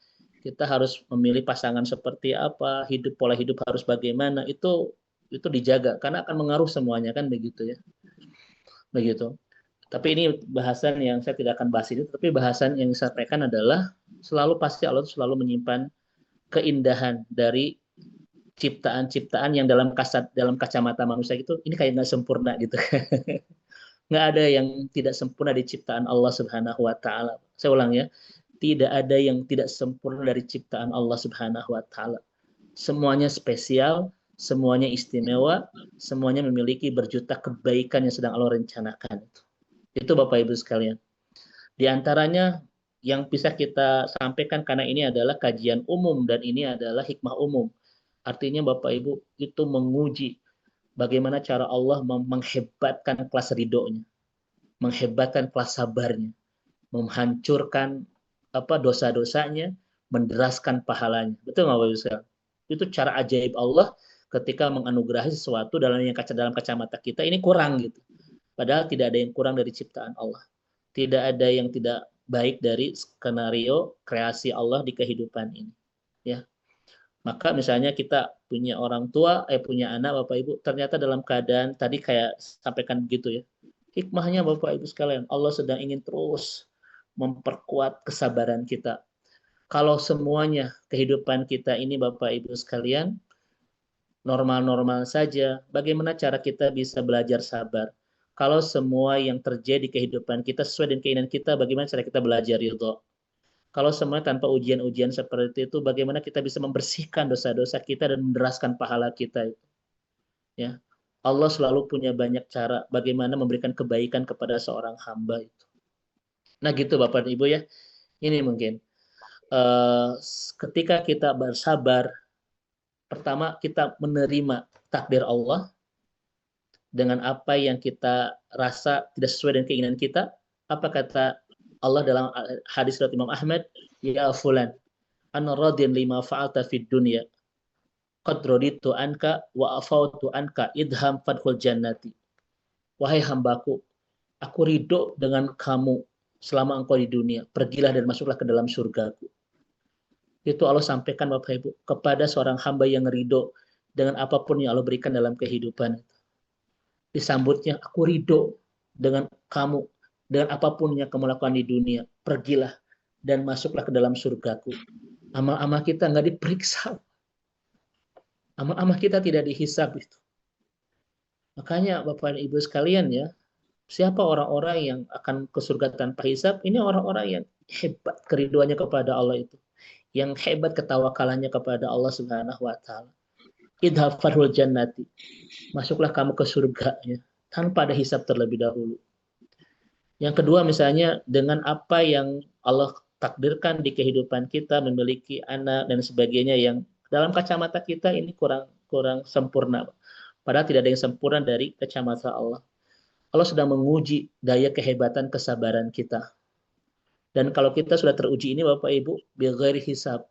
kita harus memilih pasangan seperti apa, pola hidup harus bagaimana, itu dijaga karena akan mengaruh semuanya kan begitu ya. Begitu. Tapi ini bahasan yang saya tidak akan bahas ini, tapi bahasan yang saya sampaikan adalah pasti Allah selalu menyimpan keindahan dari ciptaan-ciptaan yang dalam kacamata manusia itu ini kayak nggak sempurna gitu. Nggak ada yang tidak sempurna di ciptaan Allah Subhanahu wa taala. Saya ulang ya. Tidak ada yang tidak sempurna dari ciptaan Allah Subhanahu wa taala. Semuanya spesial, semuanya istimewa, semuanya memiliki berjuta kebaikan yang sedang Allah rencanakan. Itu Bapak Ibu sekalian. Di antaranya yang bisa kita sampaikan karena ini adalah kajian umum dan ini adalah hikmah umum. Artinya Bapak Ibu itu menguji bagaimana cara Allah menghebatkan kelas ridhonya, menghebatkan kelas sabarnya, menghancurkan dosa-dosanya, menderaskan pahalanya. Betul nggak Bapak Ibu? Itu cara ajaib Allah ketika menganugerahi sesuatu dalam kacamata kita ini kurang gitu. Padahal tidak ada yang kurang dari ciptaan Allah. Tidak ada yang tidak baik dari skenario kreasi Allah di kehidupan ini. Ya. Maka misalnya kita punya orang tua, punya anak Bapak Ibu, ternyata dalam keadaan tadi kayak sampaikan begitu ya. Hikmahnya Bapak Ibu sekalian, Allah sedang ingin terus memperkuat kesabaran kita. Kalau semuanya kehidupan kita ini Bapak Ibu sekalian normal-normal saja, bagaimana cara kita bisa belajar sabar? Kalau semua yang terjadi di kehidupan kita sesuai dengan keinginan kita, bagaimana cara kita belajar ridho? Kalau semua tanpa ujian-ujian seperti itu, bagaimana kita bisa membersihkan dosa-dosa kita dan menderaskan pahala kita itu? Ya, Allah selalu punya banyak cara bagaimana memberikan kebaikan kepada seorang hamba itu. Nah gitu Bapak dan Ibu ya. Ini mungkin ketika kita bersabar, pertama kita menerima takdir Allah dengan apa yang kita rasa tidak sesuai dengan keinginan kita. Apa kata Allah dalam hadis riwayat Imam Ahmad, ya fulan, ana radin lima fa'alta fid dunya. Qad raditu anka wa afautu anka idham fadkhul jannati. Wahai hambaku, aku ridho dengan kamu selama engkau di dunia. Pergilah dan masuklah ke dalam surgaku. Itu Allah sampaikan Bapak Ibu kepada seorang hamba yang ridho dengan apapun yang Allah berikan dalam kehidupan. Disambutnya, aku ridho dengan kamu dengan apapun yang kamu lakukan di dunia, pergilah dan masuklah ke dalam surgaku. Amal-amal kita nggak diperiksa. Amal-amal kita tidak dihisab itu. Makanya Bapak dan Ibu sekalian ya, siapa orang-orang yang akan ke surga tanpa hisab? Ini orang-orang yang hebat keriduannya kepada Allah itu. Yang hebat ketawakalannya kepada Allah Subhanahu wa taala. Idhab farhul jannati. Masuklah kamu ke surga ya, tanpa ada hisab terlebih dahulu. Yang kedua misalnya dengan apa yang Allah takdirkan di kehidupan kita, memiliki anak dan sebagainya yang dalam kacamata kita ini kurang sempurna. Padahal tidak ada yang sempurna dari kacamata Allah. Allah sedang menguji daya kehebatan kesabaran kita. Dan kalau kita sudah teruji ini Bapak Ibu, bighairi hisab.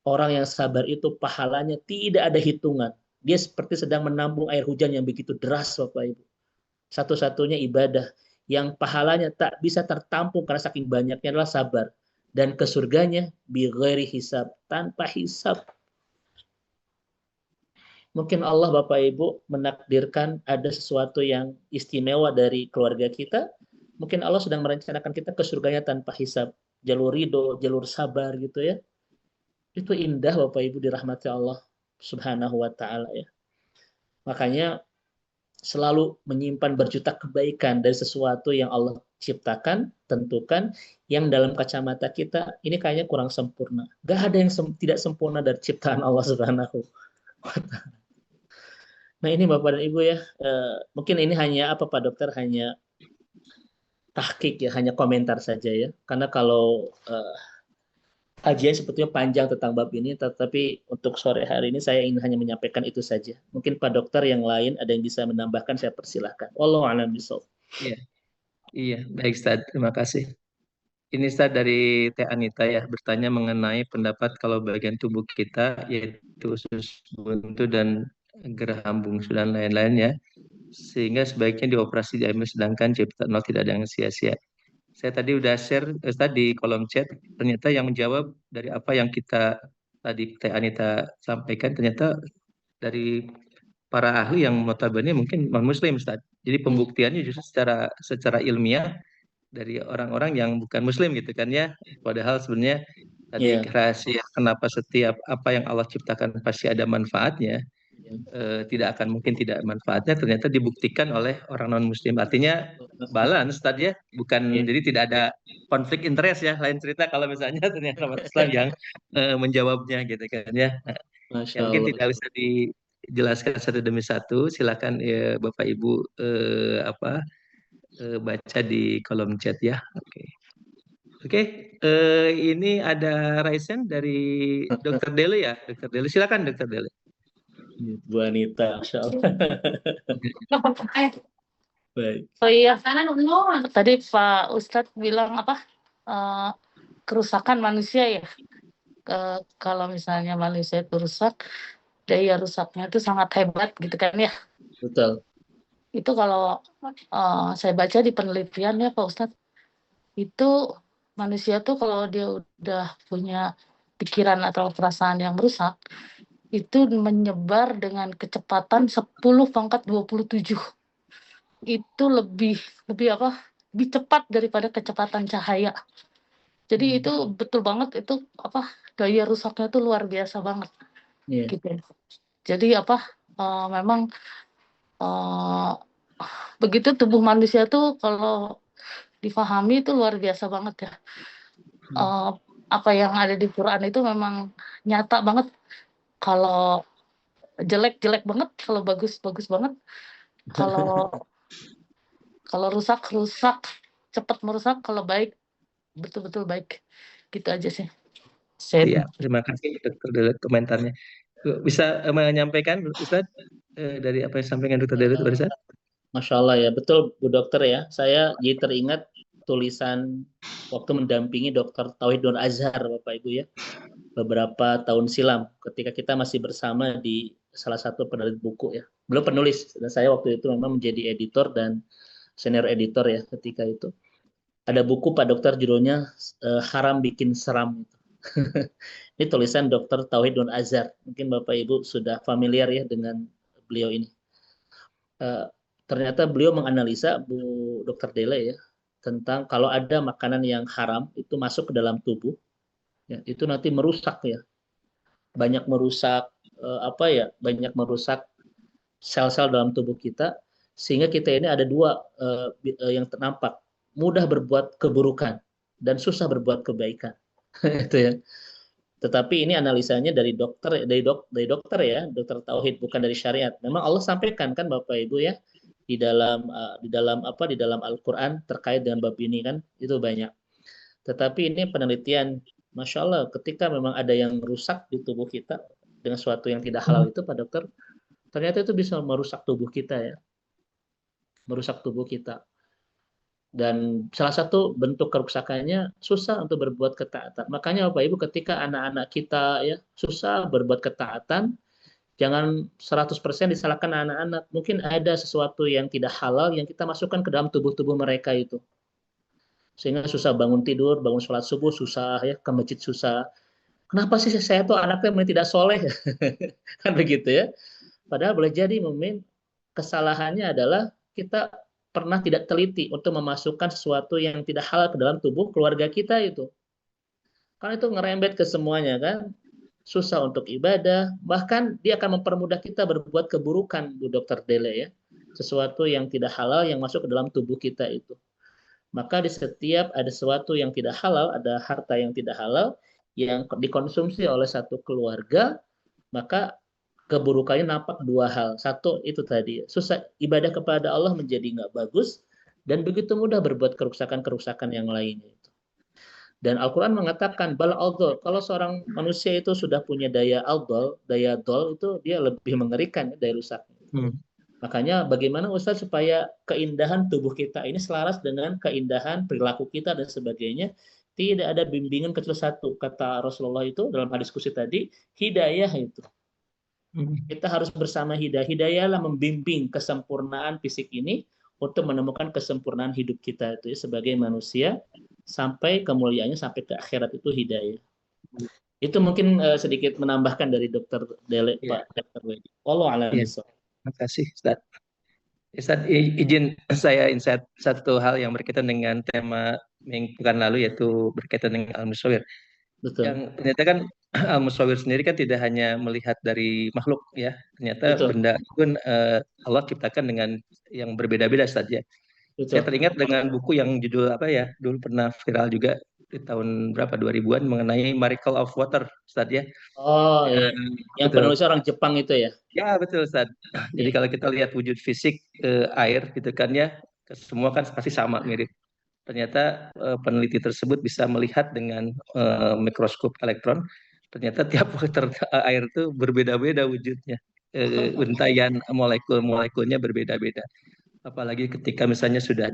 Orang yang sabar itu pahalanya tidak ada hitungan. Dia seperti sedang menampung air hujan yang begitu deras Bapak Ibu. Satu-satunya ibadah yang pahalanya tak bisa tertampung karena saking banyaknya adalah sabar. Dan ke surganya bighairi hisab, tanpa hisab. Mungkin Allah Bapak Ibu menakdirkan ada sesuatu yang istimewa dari keluarga kita. Mungkin Allah sedang merencanakan kita ke surganya tanpa hisab. Jalur ridho, jalur sabar gitu ya. Itu indah Bapak Ibu dirahmati Allah Subhanahu wa taala ya. Makanya selalu menyimpan berjuta kebaikan dari sesuatu yang Allah ciptakan, tentukan, yang dalam kacamata kita ini kayaknya kurang sempurna. Gak ada yang tidak sempurna dari ciptaan Allah Subhanahu wa taala. Nah ini Bapak dan Ibu ya, mungkin ini hanya apa Pak Dokter, hanya tahqiq ya, hanya komentar saja ya. Karena kalau kajian sebetulnya panjang tentang bab ini, tetapi untuk sore hari ini saya ingin hanya menyampaikan itu saja. Mungkin Pak Dokter yang lain ada yang bisa menambahkan, saya persilahkan. Wallahu a'lam bishawab. Iya, iya, baik Ustaz, terima kasih. Ini Ustaz dari Teh Anita ya, bertanya mengenai pendapat kalau bagian tubuh kita, yaitu usus buntu dan geraham bungsu dan lain-lain ya, sehingga sebaiknya dioperasi diambil sedangkan cipta nol tidak ada yang sia-sia. Saya tadi udah share Ustaz di kolom chat, ternyata yang menjawab dari apa yang kita tadi Teh Anita sampaikan, ternyata dari para ahli yang notabene mungkin non-muslim Ustaz. Jadi pembuktiannya justru secara ilmiah dari orang-orang yang bukan muslim gitu kan ya. Padahal sebenarnya tadi Iya. rahasia kenapa setiap apa yang Allah ciptakan pasti ada manfaatnya, tidak akan mungkin tidak manfaatnya, ternyata dibuktikan oleh orang non muslim. Artinya balance tadi ya, bukan Iya. jadi tidak ada konflik interest ya. Lain cerita kalau misalnya ternyata umat Islam yang menjawabnya gitu kan ya. Masya Ya mungkin Allah. tidak bisa dijelaskan satu demi satu. Silakan ya Bapak Ibu baca di kolom chat ya. Oke. Oke, ini ada Raisen dari Dr. Dele ya, Dr. Dele. Silakan Dr. Dele. Bu Anita, Masya Allah. Baik. Oh iya, tadi Pak Ustadz bilang apa? eh, Kerusakan manusia ya. Kalau misalnya manusia itu rusak, daya rusaknya itu sangat hebat gitu kan ya. Betul. Itu kalau saya baca di penelitian ya Pak Ustadz, itu manusia tuh kalau dia udah punya pikiran atau perasaan yang merusak, itu menyebar dengan kecepatan 10⁻27. Itu lebih apa? Lebih cepat daripada kecepatan cahaya. Jadi itu betul banget, itu apa? Daya rusaknya itu luar biasa banget. Iya. Gitu. Jadi apa? Memang begitu tubuh manusia tuh kalau difahami itu luar biasa banget ya. Apa yang ada di Quran itu memang nyata banget. Kalau jelek banget, kalau bagus banget. Kalau rusak cepat merusak, kalau baik betul-betul baik. Gitu aja sih. Iya, terima kasih Dr. Dele komentarnya. Bisa menyampaikan Ustaz dari apa yang disampaikan Dr. Dele itu barusan? Masya Allah ya, betul Bu Dokter ya. Saya jadi teringat tulisan waktu mendampingi Dr. Tauhid Nur Azhar Bapak Ibu ya, beberapa tahun silam ketika kita masih bersama di salah satu penerbit buku ya. Beliau penulis dan saya waktu itu memang menjadi editor dan senior editor ya ketika itu. Ada buku Pak Dokter judulnya Haram Bikin Seram. Ini tulisan Dr. Tauhid Nur Azhar. Mungkin Bapak Ibu sudah familiar ya dengan beliau ini. Ternyata beliau menganalisa Bu Dr. Dele ya tentang kalau ada makanan yang haram itu masuk ke dalam tubuh, ya, itu nanti merusak ya, banyak merusak banyak merusak sel-sel dalam tubuh kita, sehingga kita ini ada dua yang ternampak, mudah berbuat keburukan dan susah berbuat kebaikan. Itu ya. Tetapi ini analisanya dari dokter ya, dokter tauhid, bukan dari syariat. Memang Allah sampaikan kan Bapak Ibu ya, di dalam Al-Qur'an terkait dengan bab ini kan itu banyak. Tetapi ini penelitian, Masya Allah, ketika memang ada yang rusak di tubuh kita dengan sesuatu yang tidak halal itu Pak Dokter, ternyata itu bisa merusak tubuh kita ya. merusak tubuh kita. Dan salah satu bentuk kerusakannya susah untuk berbuat ketaatan. Makanya Bapak Ibu, ketika anak-anak kita ya susah berbuat ketaatan, jangan 100% disalahkan anak-anak. Mungkin ada sesuatu yang tidak halal yang kita masukkan ke dalam tubuh-tubuh mereka itu. Sehingga susah bangun tidur, bangun sholat subuh susah, ya ke masjid susah. Kenapa sih saya tuh anaknya tidak soleh? Kan begitu ya. Padahal boleh jadi mungkin kesalahannya adalah kita pernah tidak teliti untuk memasukkan sesuatu yang tidak halal ke dalam tubuh keluarga kita itu. Karena itu ngerembet ke semuanya kan. Susah untuk ibadah, bahkan dia akan mempermudah kita berbuat keburukan, Bu Dokter Dele ya. Sesuatu yang tidak halal yang masuk ke dalam tubuh kita itu. Maka di setiap ada sesuatu yang tidak halal, ada harta yang tidak halal yang dikonsumsi oleh satu keluarga, maka keburukannya nampak dua hal. Satu itu tadi, susah ibadah kepada Allah menjadi nggak bagus, dan begitu mudah berbuat kerusakan-kerusakan yang lainnya. Dan Al-Quran mengatakan bal aldol, kalau seorang manusia itu sudah punya daya aldol, daya dol itu dia lebih mengerikan daya rusaknya. Makanya bagaimana Ustaz supaya keindahan tubuh kita ini selaras dengan keindahan perilaku kita dan sebagainya. Tidak ada bimbingan kecuali satu. Kata Rasulullah itu dalam hadis kursi tadi, hidayah itu. Kita harus bersama hidayah. Hidayahlah membimbing kesempurnaan fisik ini untuk menemukan kesempurnaan hidup kita itu ya, sebagai manusia sampai kemuliaannya sampai ke akhirat itu hidayah. Itu mungkin sedikit menambahkan dari Dokter Dele, Pak Dr. Wedi. Wallahu a'lam bishawab. Terima kasih, Ustaz. Ustaz, izin saya insight satu hal yang berkaitan dengan tema pekan lalu, yaitu berkaitan dengan Al-Musawwir. Betul. Yang ternyata kan Al-Musawwir sendiri kan tidak hanya melihat dari makhluk ya, ternyata Betul. benda pun Allah ciptakan dengan yang berbeda-beda saja. Saya teringat dengan buku yang judul apa ya, dulu pernah viral juga di tahun berapa 2000-an mengenai Miracle of Water, Ustaz ya. Oh iya, yang betul. penulis orang Jepang itu ya. Ya betul Ustaz. Jadi kalau kita lihat wujud fisik air gitu kan ya, semua kan pasti sama mirip. Ternyata peneliti tersebut bisa melihat dengan mikroskop elektron, ternyata tiap water air itu berbeda-beda wujudnya. Untayan molekul-molekulnya berbeda-beda. Apalagi ketika misalnya sudah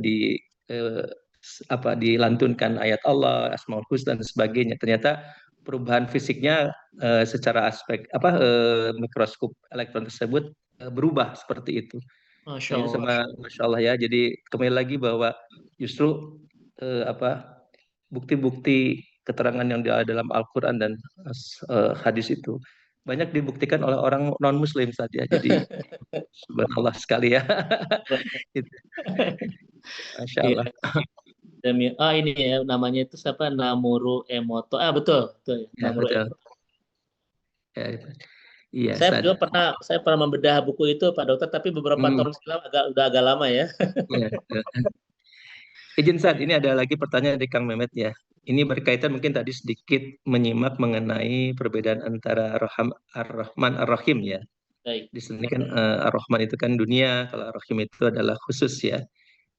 dilantunkan ayat Allah, Asmaul Husna dan sebagainya, ternyata perubahan fisiknya secara aspek mikroskop elektron tersebut berubah seperti itu. Masya Ini Allah. Masya Allah ya. Jadi kembali lagi bahwa justru bukti-bukti keterangan yang ada dalam Al-Quran dan hadis itu banyak dibuktikan oleh orang non-Muslim saja. Jadi subhanallah sekali ya. Masya Allah. Ini ya namanya itu siapa? Namuru Emoto. Betul. Ya, Namuru betul. Emoto. Ya, iya, Saya pernah membedah buku itu Pak Dokter, tapi beberapa tahun silam udah agak lama ya. Ya. Izin Ustaz, ini ada lagi pertanyaan dari Kang Mehmet ya. Ini berkaitan mungkin tadi sedikit menyimak mengenai perbedaan antara Ar-Rahman Ar-Rahim ya. Baik. Di sini kan Ar-Rahman itu kan dunia, kalau Ar-Rahim itu adalah khusus ya.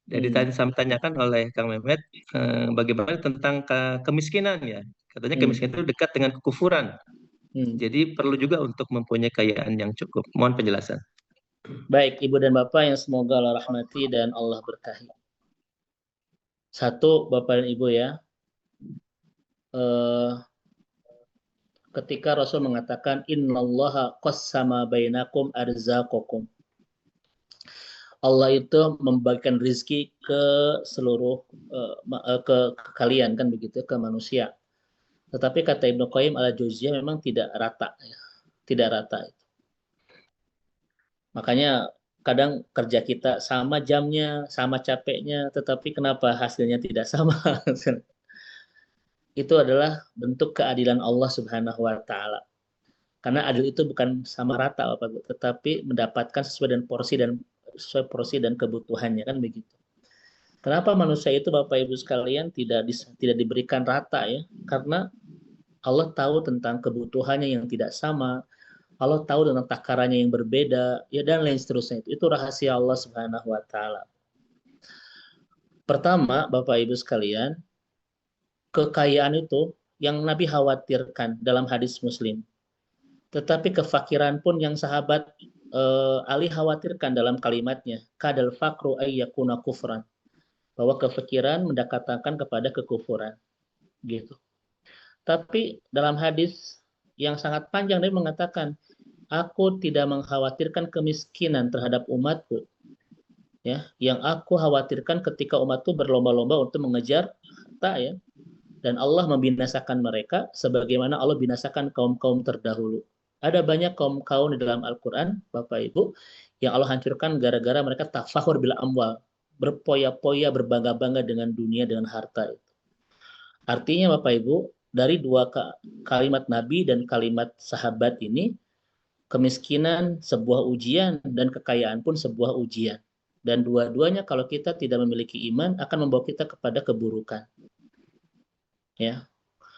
Jadi saya tanyakan oleh Kang Mehmet bagaimana tentang kemiskinan ya. Katanya kemiskinan itu dekat dengan kekufuran. Jadi perlu juga untuk mempunyai kekayaan yang cukup. Mohon penjelasan. Baik, Ibu dan Bapak yang semoga Allah rahmati dan Allah berkahi. Satu, Bapak dan Ibu ya, ketika Rasul mengatakan innallaha qassama bainakum arzaqakum. Allah itu membagikan rizki ke seluruh ke kalian kan begitu, ke manusia. Tetapi kata Ibnu Qayyim al-Jauziyah memang tidak rata ya. Tidak rata itu. Makanya kadang kerja kita sama jamnya, sama capeknya, tetapi kenapa hasilnya tidak sama? Itu adalah bentuk keadilan Allah Subhanahu wa taala. Karena adil itu bukan sama rata Bapak Ibu, tetapi mendapatkan sesuai porsi dan kebutuhannya kan begitu. Kenapa manusia itu Bapak Ibu sekalian tidak diberikan rata ya? Karena Allah tahu tentang kebutuhannya yang tidak sama, Allah tahu tentang takarannya yang berbeda, ya dan lain seterusnya. Itu rahasia Allah Subhanahu wa taala. Pertama, Bapak Ibu sekalian, kekayaan itu yang Nabi khawatirkan dalam hadis Muslim. Tetapi kefakiran pun yang sahabat Ali khawatirkan dalam kalimatnya, kadal fakru ayyakuna kufran, bahwa kefikiran mendekatkan kepada kekufuran, gitu. Tapi dalam hadis yang sangat panjang dia mengatakan, aku tidak mengkhawatirkan kemiskinan terhadap umatku, ya. Yang aku khawatirkan ketika umatku berlomba-lomba untuk mengejar harta, ya, dan Allah membinasakan mereka sebagaimana Allah binasakan kaum-kaum terdahulu. Ada banyak kaum-kaum di dalam Al-Quran, Bapak Ibu, yang Allah hancurkan gara-gara mereka tafakhur bil amwal, berpoya-poya, berbangga-bangga dengan dunia, dengan harta itu. Artinya Bapak Ibu, dari dua kalimat Nabi dan kalimat sahabat ini, kemiskinan sebuah ujian dan kekayaan pun sebuah ujian. Dan dua-duanya kalau kita tidak memiliki iman akan membawa kita kepada keburukan. Ya,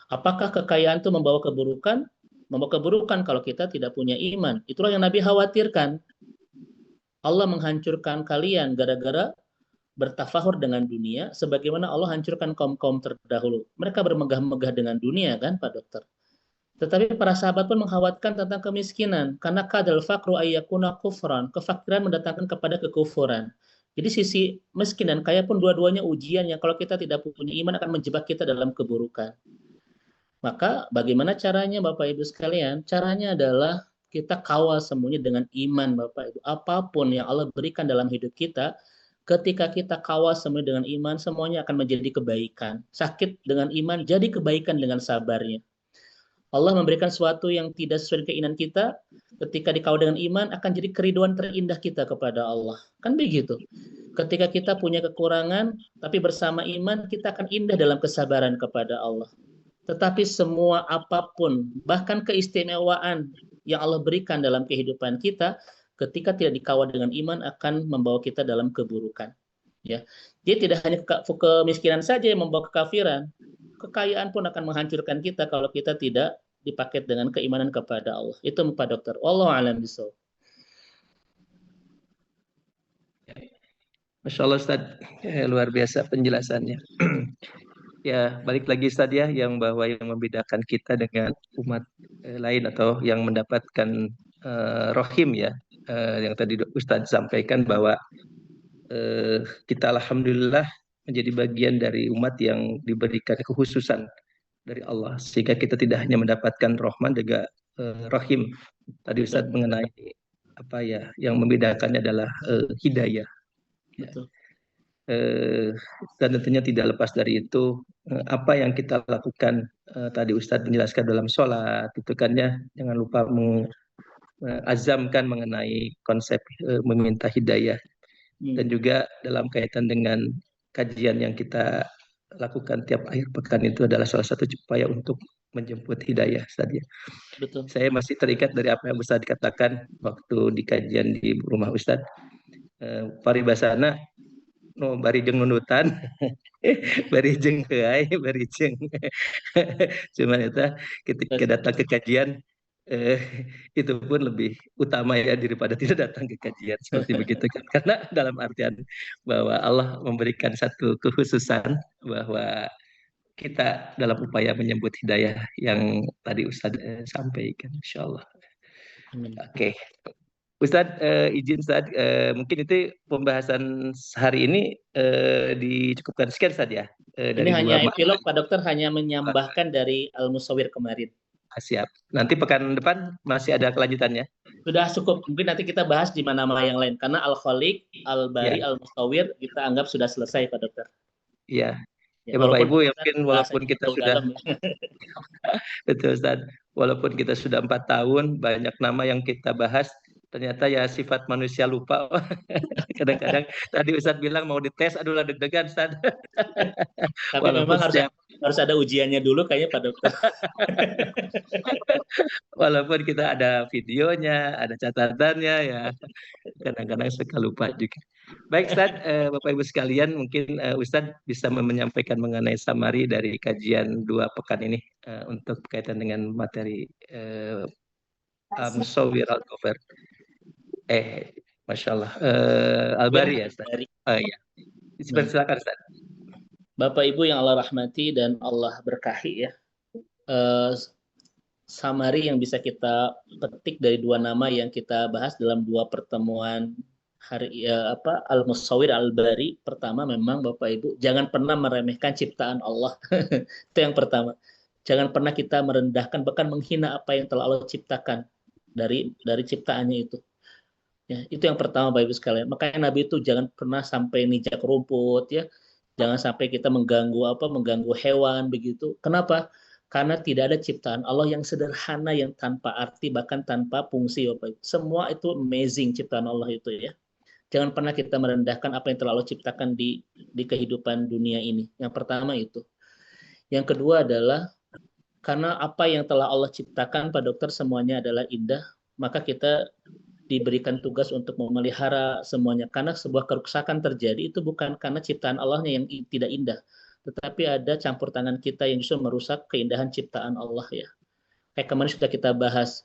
apakah kekayaan itu membawa keburukan? Membawa keburukan kalau kita tidak punya iman. Itulah yang Nabi khawatirkan. Allah menghancurkan kalian gara-gara bertafahur dengan dunia, sebagaimana Allah hancurkan kaum-kaum terdahulu. Mereka bermegah-megah dengan dunia, kan, Pak Dokter? Tetapi para sahabat pun mengkhawatirkan tentang kemiskinan, karena kadal fakru ayyakuna kufran, kefakiran mendatangkan kepada kekufuran. Jadi sisi miskin dan kaya pun dua-duanya ujian yang kalau kita tidak punya iman akan menjebak kita dalam keburukan. Maka bagaimana caranya Bapak Ibu sekalian? Caranya adalah kita kawal semuanya dengan iman Bapak Ibu. Apapun yang Allah berikan dalam hidup kita, ketika kita kawal semuanya dengan iman, semuanya akan menjadi kebaikan. Sakit dengan iman, jadi kebaikan dengan sabarnya. Allah memberikan sesuatu yang tidak sesuai dengan keinginan kita, ketika dikawal dengan iman akan jadi keriduan terindah kita kepada Allah. Kan begitu. Ketika kita punya kekurangan, tapi bersama iman kita akan indah dalam kesabaran kepada Allah. Tetapi semua apapun, bahkan keistimewaan yang Allah berikan dalam kehidupan kita, ketika tidak dikawal dengan iman akan membawa kita dalam keburukan. Ya, dia tidak hanya kemiskinan saja yang membawa kekafiran, kekayaan pun akan menghancurkan kita kalau kita tidak dipaket dengan keimanan kepada Allah. Itu Pak Dokter. Wallahu a'lam bishawab. Masya Allah Ustaz, luar biasa penjelasannya. Ya, balik lagi Ustaz ya, yang bahwa yang membedakan kita dengan umat lain atau yang mendapatkan rohim ya, yang tadi Ustaz sampaikan bahwa kita alhamdulillah menjadi bagian dari umat yang diberikan kekhususan dari Allah, sehingga kita tidak hanya mendapatkan rahman juga rahim. Tadi Ustaz mengenai apa ya, yang membedakannya adalah hidayah. Betul. Dan tentunya tidak lepas dari itu apa yang kita lakukan tadi Ustadz menjelaskan dalam sholat itu kan ya, jangan lupa mengazamkan mengenai konsep meminta hidayah. Dan juga dalam kaitan dengan kajian yang kita lakukan tiap akhir pekan itu adalah salah satu upaya untuk menjemput hidayah Ustadz ya. Betul. Saya masih terikat dari apa yang Ustadz katakan waktu di kajian di rumah Ustadz. Paribasana no barijeng nunutan barijeng heai barijeng cuman itu ketika datang ke kajian itu pun lebih utama ya daripada tidak datang ke kajian seperti begitu kan, karena dalam artian bahwa Allah memberikan satu kekhususan bahwa kita dalam upaya menyebut hidayah yang tadi Ustadz sampaikan, insyaallah. Oke. Ustadz, izin Ustadz, mungkin itu pembahasan hari ini dicukupkan sekian saja. Ini hanya epilog, Pak Dokter, hanya menyambahkan dari Al-Musawwir kemarin. Siap. Nanti pekan depan masih ada kelanjutannya. Sudah cukup. Mungkin nanti kita bahas di mana-mana yang lain. Karena Al-Khaliq, Al-Bari, Al-Musawwir kita anggap sudah selesai, Pak Dokter. Iya. Ya, Bapak Ibu, ya mungkin walaupun kita sudah betul Ustaz, walaupun kita sudah 4 tahun, banyak nama yang kita bahas, ternyata ya sifat manusia lupa. Kadang-kadang tadi Ustadz bilang mau dites, aduh lah deg-degan Ustadz. Tapi memang harus ada ujiannya dulu kayaknya Pak Dokter. Walaupun kita ada videonya, ada catatannya ya, kadang-kadang suka lupa juga. Baik Ustadz, Bapak Ibu sekalian, mungkin Ustadz bisa menyampaikan mengenai summary dari kajian 2 pekan ini untuk berkaitan dengan materi Musawwir Al-Khabar. Masya Allah. Al-Bari ya Ustaz. Ya. Silakan Ustaz. Bapak Ibu yang Allah rahmati dan Allah berkahi ya. summary yang bisa kita petik dari dua nama yang kita bahas dalam dua pertemuan hari Al-Musawwir Al-Bari. Pertama, memang Bapak Ibu jangan pernah meremehkan ciptaan Allah. Itu yang pertama. Jangan pernah kita merendahkan bahkan menghina apa yang telah Allah ciptakan dari ciptaannya itu. Ya, itu yang pertama Bapak Ibu sekalian. Makanya Nabi itu jangan pernah sampai nijak rumput ya. Jangan sampai kita mengganggu hewan begitu. Kenapa? Karena tidak ada ciptaan Allah yang sederhana, yang tanpa arti, bahkan tanpa fungsi. Semua itu amazing ciptaan Allah itu ya. Jangan pernah kita merendahkan apa yang telah Allah ciptakan di kehidupan dunia ini. Yang pertama itu. Yang kedua adalah, karena apa yang telah Allah ciptakan, Pak Dokter, semuanya adalah indah, maka kita diberikan tugas untuk memelihara semuanya. Karena sebuah kerusakan terjadi, itu bukan karena ciptaan Allahnya yang tidak indah, tetapi ada campur tangan kita yang justru merusak keindahan ciptaan Allah ya. Kayak kemarin sudah kita bahas,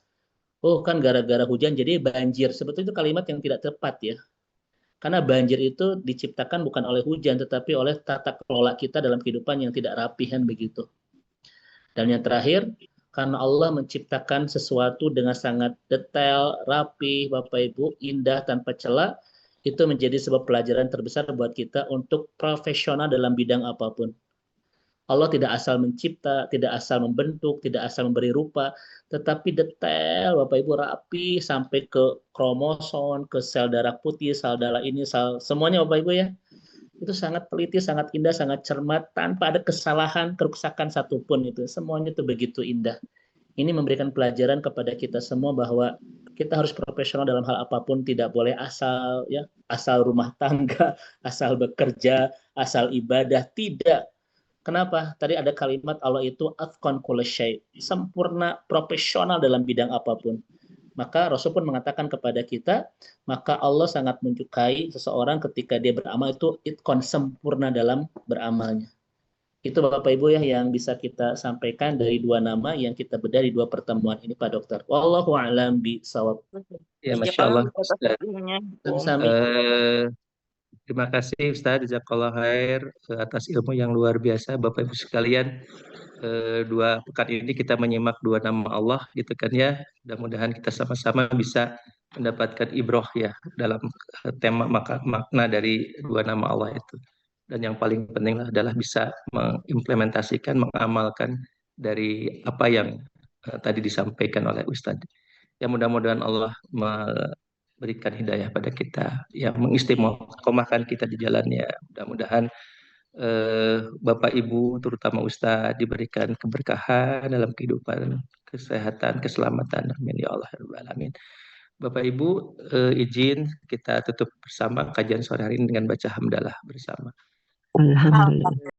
oh kan gara-gara hujan jadi banjir. Sebetulnya itu kalimat yang tidak tepat ya. Karena banjir itu diciptakan bukan oleh hujan, tetapi oleh tata kelola kita dalam kehidupan yang tidak rapihan begitu. Dan yang terakhir, karena Allah menciptakan sesuatu dengan sangat detail, rapi, Bapak Ibu, indah, tanpa celah, itu menjadi sebuah pelajaran terbesar buat kita untuk profesional dalam bidang apapun. Allah tidak asal mencipta, tidak asal membentuk, tidak asal memberi rupa, tetapi detail, Bapak Ibu, rapi sampai ke kromosom, ke sel darah putih, sel darah ini, sel semuanya Bapak Ibu ya. Itu sangat teliti, sangat indah, sangat cermat, tanpa ada kesalahan, kerusakan satupun itu. Semuanya itu begitu indah. Ini memberikan pelajaran kepada kita semua bahwa kita harus profesional dalam hal apapun, tidak boleh asal ya, asal rumah tangga, asal bekerja, asal ibadah, tidak. Kenapa? Tadi ada kalimat Allah itu atqan kulli syai', sempurna, profesional dalam bidang apapun. Maka Rasul pun mengatakan kepada kita, maka Allah sangat menyukai seseorang ketika dia beramal itu itqan, sempurna dalam beramalnya. Itu Bapak Ibu ya yang bisa kita sampaikan dari dua nama yang kita bedah di dua pertemuan ini Pak Dokter. Wallahu a'lam bishawab. Ya, Masya Allah, Ustaz. Sami. Terima kasih Ustaz Jazakallah khair atas ilmu yang luar biasa Bapak Ibu sekalian. Dua pekan ini kita menyimak dua nama Allah gitu kan ya. Mudah-mudahan kita sama-sama bisa mendapatkan ibroh ya dalam tema makna dari dua nama Allah itu. Dan yang paling penting adalah bisa mengimplementasikan, mengamalkan dari apa yang tadi disampaikan oleh Ustadz. Ya mudah-mudahan Allah memberikan hidayah pada kita, yang mengistiqomahkan kita di jalannya. Mudah-mudahan Bapak Ibu, terutama Ustadz, diberikan keberkahan dalam kehidupan, kesehatan, keselamatan. Amin ya Allah ya Rabbal Alamin. Bapak Ibu, izin kita tutup bersama kajian sore hari ini dengan baca hamdalah bersama. Alhamdulillah.